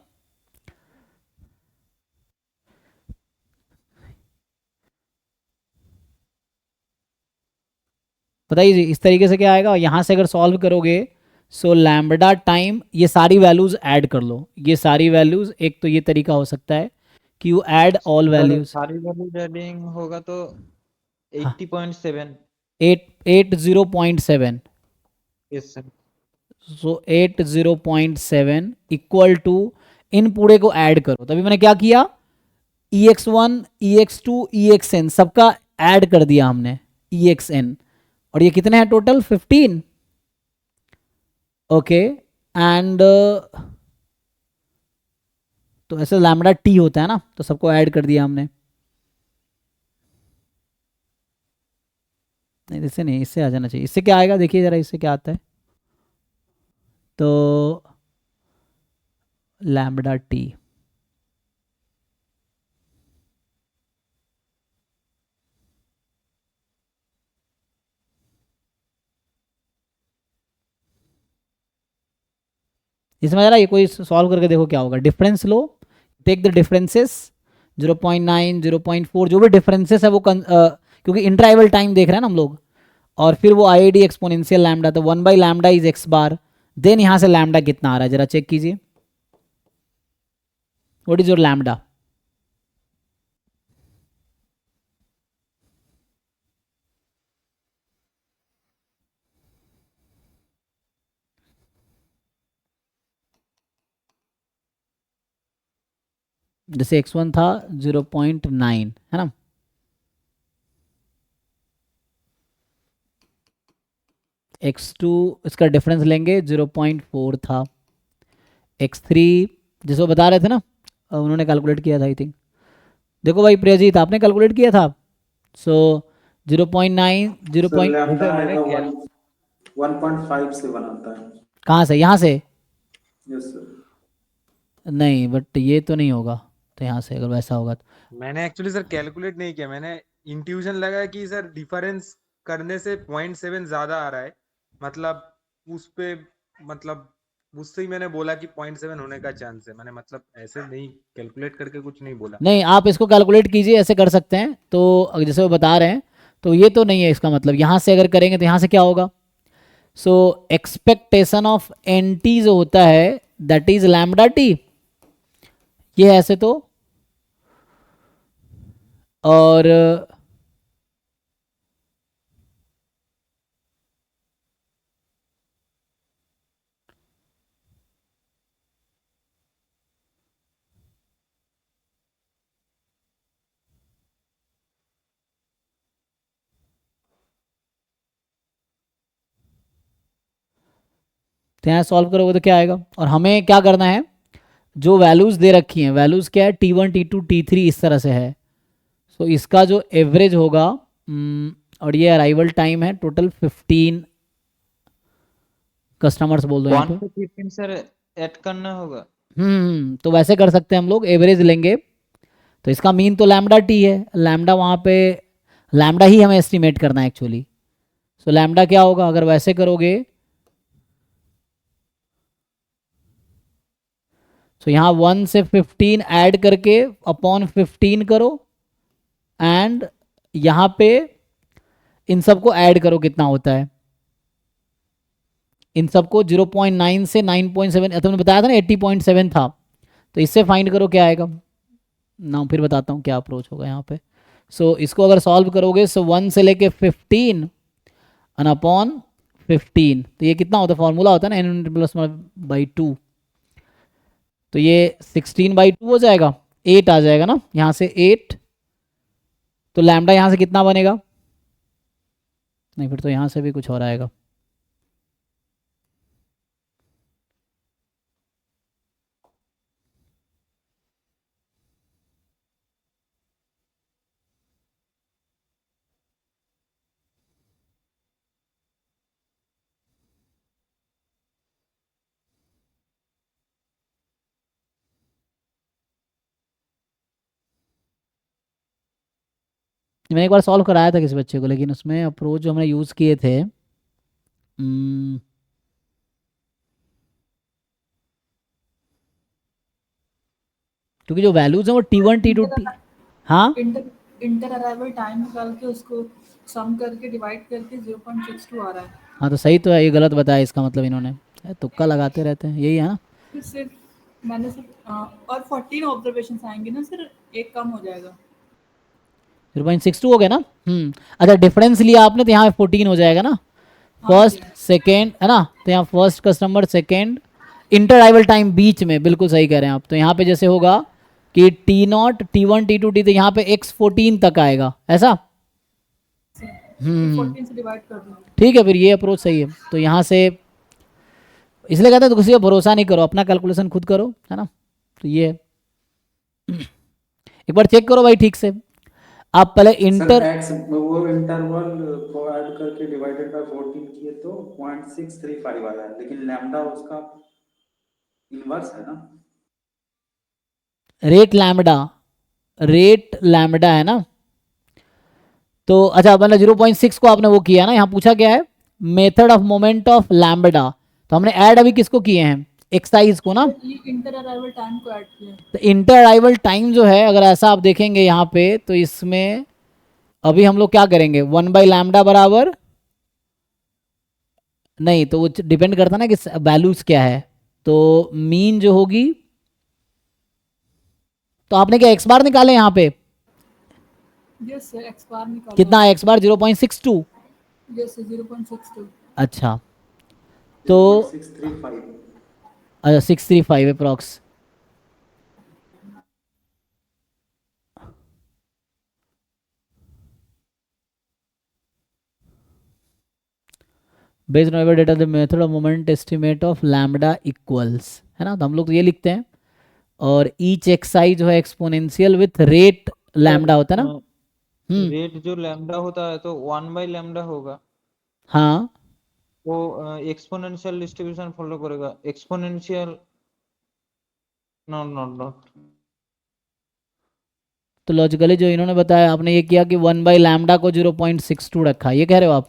बताइए जी, इस तरीके से क्या आएगा, यहाँ से अगर सॉल्व करोगे सो लैम्बडा टाइम ये सारी वैल्यूज ऐड कर लो, ये सारी वैल्यूज, एक तो ये तरीका हो सकता है कि यू ऐड ऑल वैल्यूज, सारी वैल्यू एडिंग होगा तो 80.7, 80.7, yes sir. So 80.7 equal to, इन पूरे को ऐड करो, तभी मैंने क्या किया, ex1 ex2 exn सबका ऐड कर दिया हमने, exn, और ये कितने हैं टोटल 15, ओके, एंड तो ऐसे लैम्बडा टी होता है ना, तो सबको ऐड कर दिया हमने, नहीं इससे नहीं, इससे आ जाना चाहिए, इससे क्या आएगा देखिए जरा, इससे क्या आता है, तो लैम्बडा टी, इसमें जरा ये कोई सॉल्व करके देखो क्या होगा, डिफरेंस लो, टेक द डिफरेंसेस 0.9 0.4 जो भी डिफरेंसेस है वो क्योंकि इंटरवल टाइम देख रहे हैं ना हम लोग, और फिर वो आईआईडी एक्सपोनेंशियल लैम्डा, तो 1 lambda is X bar, then यहाँ से लैम्डा कितना आ रहा है जरा चेक कीजिए, व्हाट इज योर लैम्डा, जैसे x1 था 0.9 है ना, x2 इसका डिफरेंस लेंगे 0.4 था, x3 जैसे वो बता रहे थे ना, उन्होंने कैलकुलेट किया था आई थिंक, देखो भाई प्रियजीत आपने कैलकुलेट किया था, सो 0.9 0. सर लैम्डा सर मैंने आएगा क्या 1.5 से बनाता है। कहाँ से, यहाँ से? Yes sir. नहीं, बट ये तो नहीं होगा, तो यहाँ से अगर वैसा होगा तो मैंने एक्चुअली सर कैलकुलेट नहीं किया, मैंने इंट्यूशन लगाया कि सर डिफरेंस करने से 0.7 ज्यादा आ रहा है, मतलब उस पे, मतलब उससे ही मैंने बोला कि 0.7 होने का चांस है, मैंने मतलब ऐसे नहीं कैलकुलेट करके कुछ नहीं बोला। नहीं, आप इसको कैलकुलेट कीजिए, ऐसे कर सकते हैं। तो अगर जैसे वो बता रहे हैं, तो ये तो नहीं है इसका मतलब। यहाँ से अगर करेंगे तो यहाँ से क्या होगा? So expectation of N T जो होता है दैट इज लैम्डा टी, ये है ऐसे तो। और तो यहाँ सॉल्व करोगे तो क्या आएगा? और हमें क्या करना है, जो वैल्यूज दे रखी हैं, वैल्यूज क्या है, T1 T2 T3 इस तरह से है। सो इसका जो एवरेज होगा, और ये अराइवल टाइम है टोटल 15 कस्टमर्स बोल दो यहाँ 1 पे। to 15 सर ऐड करना होगा। तो वैसे कर सकते हैं हम लोग, एवरेज लेंगे। तो इसका मीन तो लैम्डा टी है, लैम्डा वहाँ पे, लैम्डा ही हमें एस्टिमेट करना है एक्चुअली। सो लैम्डा क्या होगा अगर वैसे करोगे? तो यहाँ 1 से 15 ऐड करके अपॉन 15 करो, एंड यहाँ पे इन सबको ऐड करो, कितना होता है इन सबको? 0.9 से 9.7, तुमने बताया था ना 80.7 था, तो इससे फाइंड करो क्या आएगा ना, फिर बताता हूँ क्या अप्रोच होगा यहाँ पे। सो इसको अगर सॉल्व करोगे, सो 1 से लेके 15 एन अपॉन 15, तो ये कितना होता है, फॉर्मूला होता है ना n प्लस बाई 2, तो ये 16/2 हो जाएगा, 8 आ जाएगा ना यहाँ से 8। तो लैम्डा यहाँ से कितना बनेगा? नहीं, फिर तो यहाँ से भी कुछ और आएगा। मैंने एक बार सॉल्व कराया था किसी बच्चे को, लेकिन उसमें अप्रोच जो हमने यूज़ किए थे, क्योंकि जो वैल्यूज हैं वो T1 T2 T, हाँ इंटर अराइवल टाइम निकाल के उसको सम करके डिवाइड करके 0.62 आ रहा है। हाँ, तो सही तो है, ये गलत बताया इसका मतलब इन्होंने, तुक्का लगाते रहते हैं, यही है ना। फिर सिर्फ मैंने सिर्फ और 14 ऑब्जर्वेशंस आएंगे ना सर, एक कम हो जाएगा। 0.62 हो गया ना। अच्छा, डिफरेंस लिया आपने तो यहाँ 14 हो जाएगा ना, फर्स्ट सेकेंड है ना, तो यहाँ first customer second, inter arrival time बीच में, बिल्कुल सही कह रहे हैं आप। तो यहाँ पे जैसे होगा कि T0 T1 T2 T, तो यहाँ पे X14 तक आएगा, ऐसा। 14 से डिवाइड कर दूंगा। ठीक है, फिर ये अप्रोच सही है। तो यहाँ से इसलिए कहते हैं तो किसी का भरोसा नहीं करो, अपना कैलकुलेशन खुद करो, है ना। तो ये एक बार चेक करो भाई ठीक से। आप पहले इंटर, सर एक्स वो इंटरवल को ऐड करके डिवाइडेड बाय 14 किए तो 0.635 आया है, लेकिन लैम्डा उसका इनवर्स है ना। रेट लैम्डा है ना। तो अच्छा, मतलब 0.6 को आपने वो किया ना, यहाँ पूछा क्या है, method of moment of lambda, तो हमने ऐड अभी किसको किए हैं, एक्सरसाइज को ना। ये इंटर अराइवल टाइम को ऐड किया। तो इंटर अराइवल टाइम जो है, अगर ऐसा आप देखेंगे यहाँ पे, तो इसमें अभी हम लोग क्या करेंगे, 1/λ बराबर, नहीं तो वो डिपेंड करता ना कि वैल्यूज क्या है। तो मीन जो होगी, तो आपने क्या एक्स बार निकाले यहाँ पे, यस सर, एक्स बार निकालो। कितना है एक्स बार? 0.62। Yes sir, 0.62। अच्छा, तो 0.635 अच्छा 635 approx. Based on data the method of moment estimate of lambda equals, है ना। तो हम लोग तो ये लिखते हैं, और ईच एक्स आई जो है एक्सपोनेंशियल विथ रेट लैम्बडा होता है ना। रेट जो लैम्डा होता है तो 1/λ होगा, हाँ, वो एक्सपोनेंशियल डिस्ट्रीब्यूशन फॉलो करेगा, एक्सपोनेंशियल नॉट तो लॉजिकली जो इन्होंने बताया, आपने ये किया कि 1/λ को 0.62 रखा, ये कह रहे हो आप?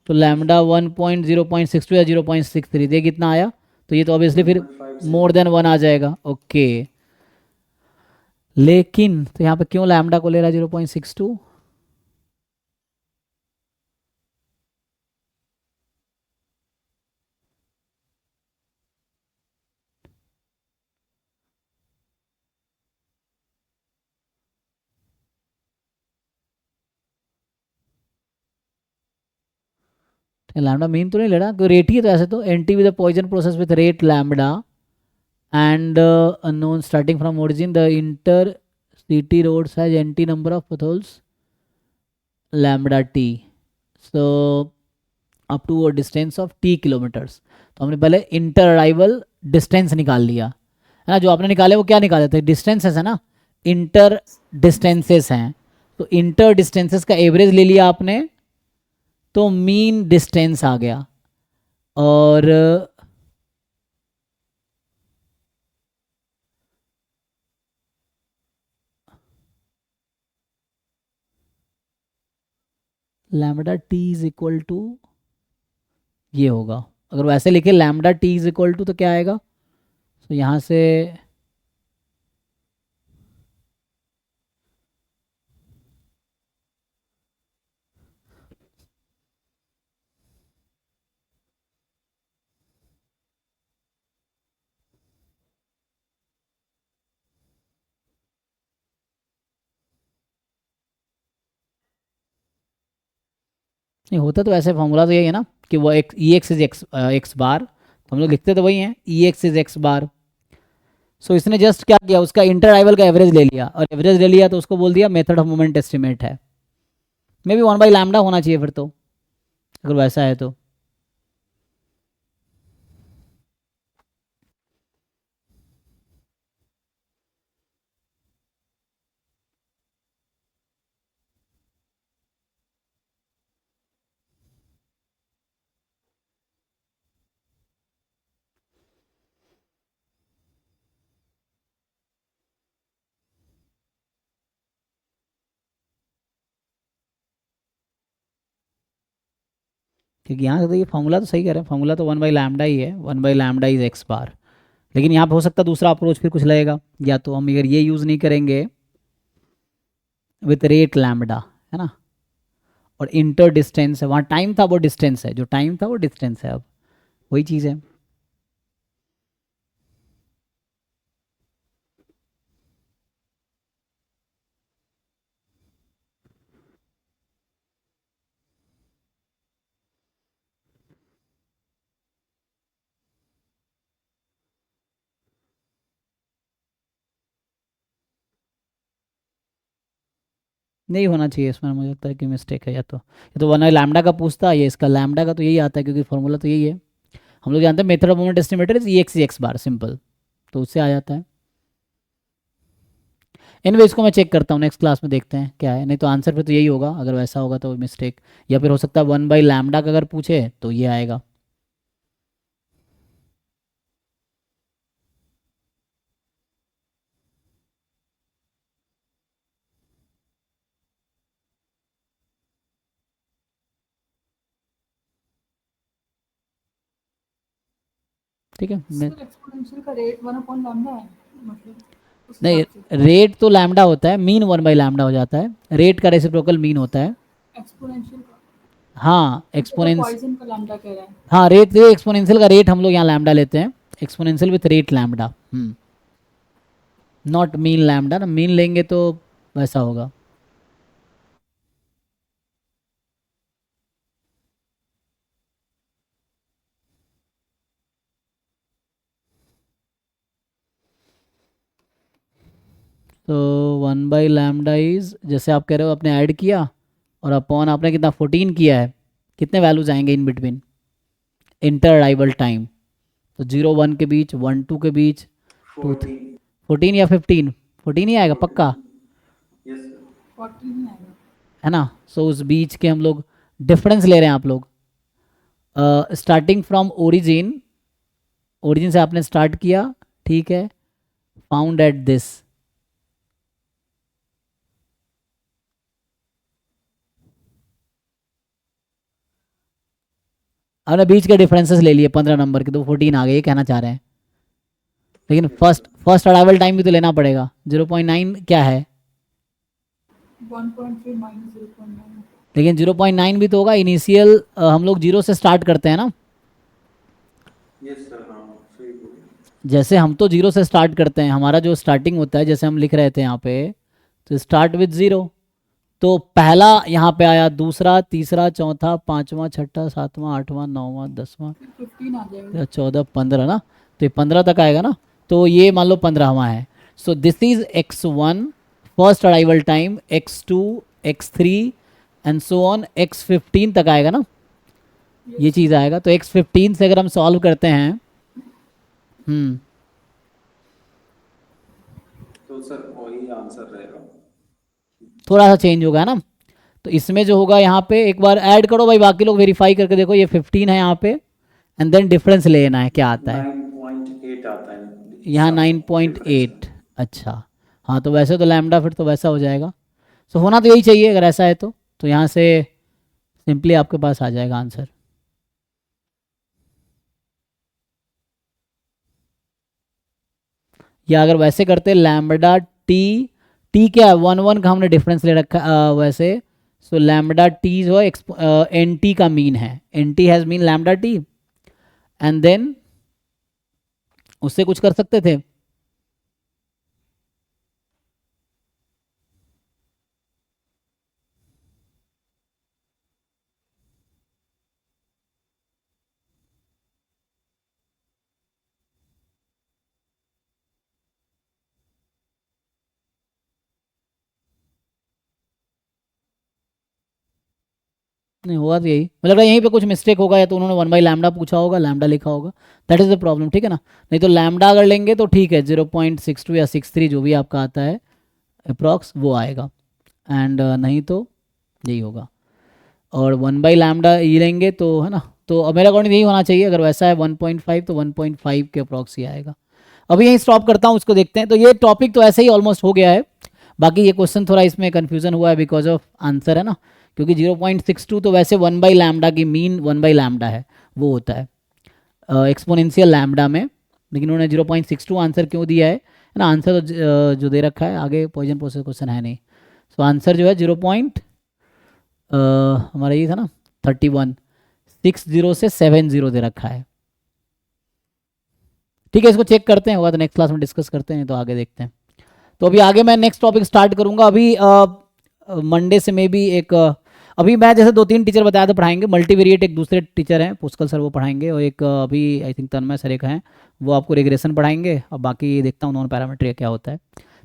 तो लैम्डा 1.0.62 या 0.63, ये कितना आया? तो ये तो ऑब्वियसली फिर 1.56 मोर देन 1 आ जाएगा। ओके, लेकिन तो यहाँ पे क्यों लैम्डा को ले रहा है 0.62? लैम्डा मीन तो नहीं ले रहा, तो रेट ही है, तो ऐसे तो N T with Poisson process with rate lambda and unknown starting from origin, the intercity roads has NT number of potholes lambda t, so up to a distance of t kilometers। तो हमने पहले इंटर अराइवल डिस्टेंस निकाल लिया है ना, जो आपने निकाले वो क्या निकाले थे? डिस्टेंसेस है ना, इंटर डिस्टेंसेस हैं, तो इंटर डिस्टेंसेस का एवरेज ले लिया आपने, तो मीन डिस्टेंस आ गया। और lambda T is equal to ये होगा, अगर वैसे लिखे lambda T is equal to तो क्या आएगा? तो यहाँ से नहीं होता, तो ऐसे फॉर्मूला तो यही है ना कि वो X E X is X bar, तो हम लोग लिखते तो वही हैं, E X is X bar. So इसने जस्ट क्या किया, उसका इंटर अराइवल का एवरेज ले लिया, और एवरेज ले लिया तो उसको बोल दिया मेथड ऑफ मोमेंट एस्टिमेट है। मे बी 1/λ होना चाहिए फिर तो, अगर वैसा है तो। क्योंकि यहाँ से तो ये फॉर्मूला तो सही कह रहे हैं, फॉर्मूला तो 1/λ ही है, 1/λ इज एक्स बार। लेकिन यहाँ पे हो सकता है दूसरा अप्रोच फिर कुछ लगेगा, या तो हम अगर ये यूज़ नहीं करेंगे विथ रेट लैम्डा, है ना, और इंटर डिस्टेंस है, वहाँ टाइम था वो डिस्टेंस है, जो टाइम था वो डिस्टेंस है, अब वही चीज़ है। नहीं होना चाहिए इसमें, मुझे लगता है कि मिस्टेक है, या तो वरना लैम्डा का पूछता, ये इसका लैम्डा का तो यही आता है, क्योंकि फॉर्मूला तो यही है, हम लोग जानते हैं method of moment estimator is E x bar, simple, तो उससे आ जाता है। एनीवे इसको मैं चेक करता हूँ, नेक्स्ट क्लास में देखते हैं क्या है, नहीं तो आंसर फिर तो यही होगा, अगर वैसा होगा तो मिस्टेक, या फिर हो सकता है 1/λ का अगर पूछे तो ये आएगा। ठीक है, सर एक्सपोनेंशियल का रेट 1/λ है, मतलब उस नहीं, हिसाब से रेट तो लैम्डा होता है, मीन 1/λ हो जाता है, रेट का रेसिप्रोकल मीन होता है। एक्सपोनेंशियल का, हाँ तो एक्सपोनेंस, पॉइजन का लैम्डा कह रहा है। हाँ रेट एक्सपोनेंशियल का रेट हम लोग यहाँ लैम्डा लेते हैं, exponential with rate lambda, not mean lambda ना, मीन लेंगे तो वैसा होगा। तो 1/λ इज, जैसे आप कह रहे हो आपने ऐड किया, और अपॉन आपने कितना 14 किया है, कितने वैल्यूज आएंगे in between inter arrival time? तो 0-1 के बीच, 1-2 के बीच, 14 14 या 15, 14 ही आएगा पक्का। Yes sir. 40 नहीं आएगा। है ना। सो उस बीच के हम लोग डिफरेंस ले रहे हैं आप लोग। स्टार्टिंग फ्रॉम ओरिजिन, ओरिजिन से आपने स्टार्ट किया, ठीक है, फाउंड एट दिस, आपने बीच के डिफरेंसेस ले लिए 15 नंबर के, तो 14 आ गए, ये कहना चाह रहे हैं। लेकिन फर्स्ट अराइवल टाइम भी तो लेना पड़ेगा। 0.9 क्या है, 1.3 minus 0.9. लेकिन 0.9 भी तो होगा इनिशियल, हम लोग 0 से स्टार्ट करते हैं ना। यस सर, हाँ सही बोले। जैसे हम तो 0 से स्टार्ट करते हैं, हमारा जो स्टार्टिंग होता है, जैसे हम लिख रहे थे यहाँ पे, तो स्टार्ट विद 0, तो पहला यहाँ पे आया, दूसरा, तीसरा, चौथा, पांचवा, छठा, सातवां, आठवां, नौवां, 10वां, 15 आ जाएगा. 14, 15 ना, तो ये 15 तक आएगा ना, तो ये मान लो 15वां है। So this is x1 first arrival time, x2, x3 and so on, x15 तक आएगा ना, ये चीज़ आएगा। तो x15 से अगर हम सॉल्व करते हैं, तो सर वही आंसर रहेगा। थोड़ा सा चेंज होगा ना। तो इसमें जो होगा यहाँ पे एक बार ऐड करो भाई, बाकी लोग वेरीफाई करके देखो, ये 15 है यहाँ पे, एंड देन डिफरेंस लेना है क्या आता है। 9.8 आता है यहाँ difference 9.8, अच्छा हाँ, तो वैसे तो लैम्डा फिर तो वैसा हो जाएगा। सो होना तो यही चाहिए अगर ऐसा है तो यहाँ से सिंपली आपके पास आ जाएगा आंसर। या अगर वैसे करते लैम्बडा टी, टी क्या है, 1 का हमने डिफरेंस ले रखा वैसे। सो लैम्बडा टी जो है एन टी का मीन है, N T has mean lambda T, and then उससे कुछ कर सकते थे। नहीं हुआ तो यही, मुझे लग रहा है यहीं पे कुछ मिस्टेक होगा, या तो उन्होंने 1/λ पूछा होगा, लैम्डा लिखा होगा, दैट इज़ द प्रॉब्लम, ठीक है ना। नहीं तो लैम्डा अगर लेंगे तो ठीक है, 0.62 या 63 जो भी आपका आता है अप्रॉक्स वो आएगा, एंड नहीं तो यही होगा। और 1/λ ये लेंगे तो है ना, तो अब मेरा अकॉर्डिंग यही होना चाहिए। अगर वैसा है 1.5 तो 1.5 के अप्रॉक्स ही आएगा। अभी यहीं स्टॉप करता हूँ, उसको देखते हैं। तो ये टॉपिक तो ऐसे ही ऑलमोस्ट हो गया है, बाकी ये क्वेश्चन थोड़ा इसमें कन्फ्यूजन हुआ है बिकॉज ऑफ आंसर, है ना, क्योंकि 0.62 तो वैसे 1/λ की मीन 1/λ है, वो होता है एक्सपोनेंशियल लैम्डा में, लेकिन उन्होंने 0.62 आंसर क्यों दिया है ना। आंसर तो जो दे रखा है आगे पॉइजन प्रोसेस क्वेश्चन है नहीं। सो आंसर जो है 0. हमारा ये था ना 3160 से 70 दे रखा है, ठीक है। इसको चेक करते हैं, होगा तो नेक्स्ट क्लास में डिस्कस करते हैं, तो आगे देखते हैं। तो अभी आगे मैं नेक्स्ट टॉपिक स्टार्ट करूंगा। अभी मंडे से मे भी एक अभी मैं जैसे 2-3 टीचर बताया था पढ़ाएंगे, मल्टीवेरिएट एक दूसरे टीचर हैं, पुष्कल सर, वो पढ़ाएंगे, और एक अभी आई थिंक तन्मय सर एक हैं, वो आपको रिग्रेशन पढ़ाएंगे, और बाकी देखता हूँ नॉन पैरामीट्री क्या होता है।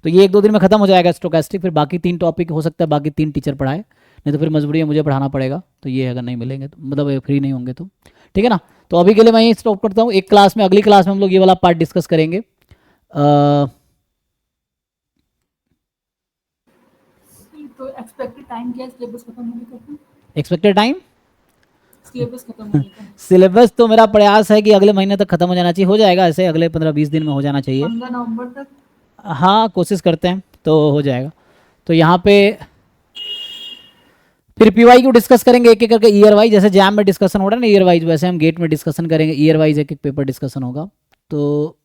तो ये 1-2 दिन में खत्म हो जाएगा स्टोकेस्टिक, फिर बाकी 3 टॉपिक हो सकता है बाकी 3 टीचर पढ़ाए, नहीं तो फिर मजबूरी है मुझे पढ़ाना पड़ेगा। तो ये अगर नहीं मिलेंगे तो मतलब फ्री नहीं होंगे तो ठीक है ना। तो अभी के लिए मैं यही स्टॉप करता हूँ। एक क्लास में, अगली क्लास में हम लोग ये वाला पार्ट डिस्कस करेंगे। तो एक्सपेक्टेड टाइम क्या है सिलेबस खत्म होने का? एक्सपेक्टेड टाइम, सिलेबस खत्म होने का सिलेबस तो मेरा प्रयास है कि अगले महीने तक खत्म हो जाना चाहिए, हो जाएगा ऐसे अगले 15-20 दिन में हो जाना चाहिए। 15 नवंबर तक। हाँ कोशिश करते हैं तो हो जाएगा। तो यहाँ पे फिर पीवाई को डिस्कस करेंगे एक एक करके ईयर वाइज, जैसे जैम में डिस्कशन हो रहा है ना ईयर वाइज, वैसे हम गेट में डिस्कशन करेंगे ईयर वाइज, एक एक पेपर डिस्कशन होगा। तो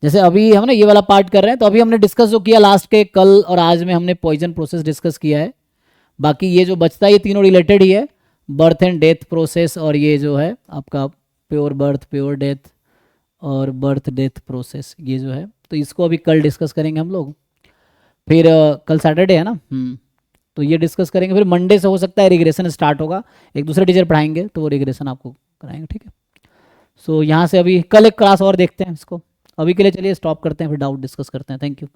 जैसे अभी हम ना ये वाला पार्ट कर रहे हैं, तो अभी हमने डिस्कस जो किया लास्ट के कल और आज में, हमने पॉइजन प्रोसेस डिस्कस किया है। बाकी ये जो बचता है ये तीनों रिलेटेड ही है, बर्थ एंड डेथ प्रोसेस, और ये जो है आपका प्योर बर्थ, प्योर डेथ और बर्थ डेथ प्रोसेस, ये जो है, तो इसको अभी कल डिस्कस करेंगे हम लोग। फिर कल सैटरडे है ना, तो ये डिस्कस करेंगे। फिर मंडे से हो सकता है रिग्रेशन स्टार्ट होगा, एक दूसरे टीचर पढ़ाएंगे तो वो रिग्रेशन आपको कराएंगे, ठीक है। सो यहाँ से अभी कल एक क्लास और देखते हैं इसको। अभी के लिए चलिए स्टॉप करते हैं, फिर डाउट डिस्कस करते हैं। Thank you.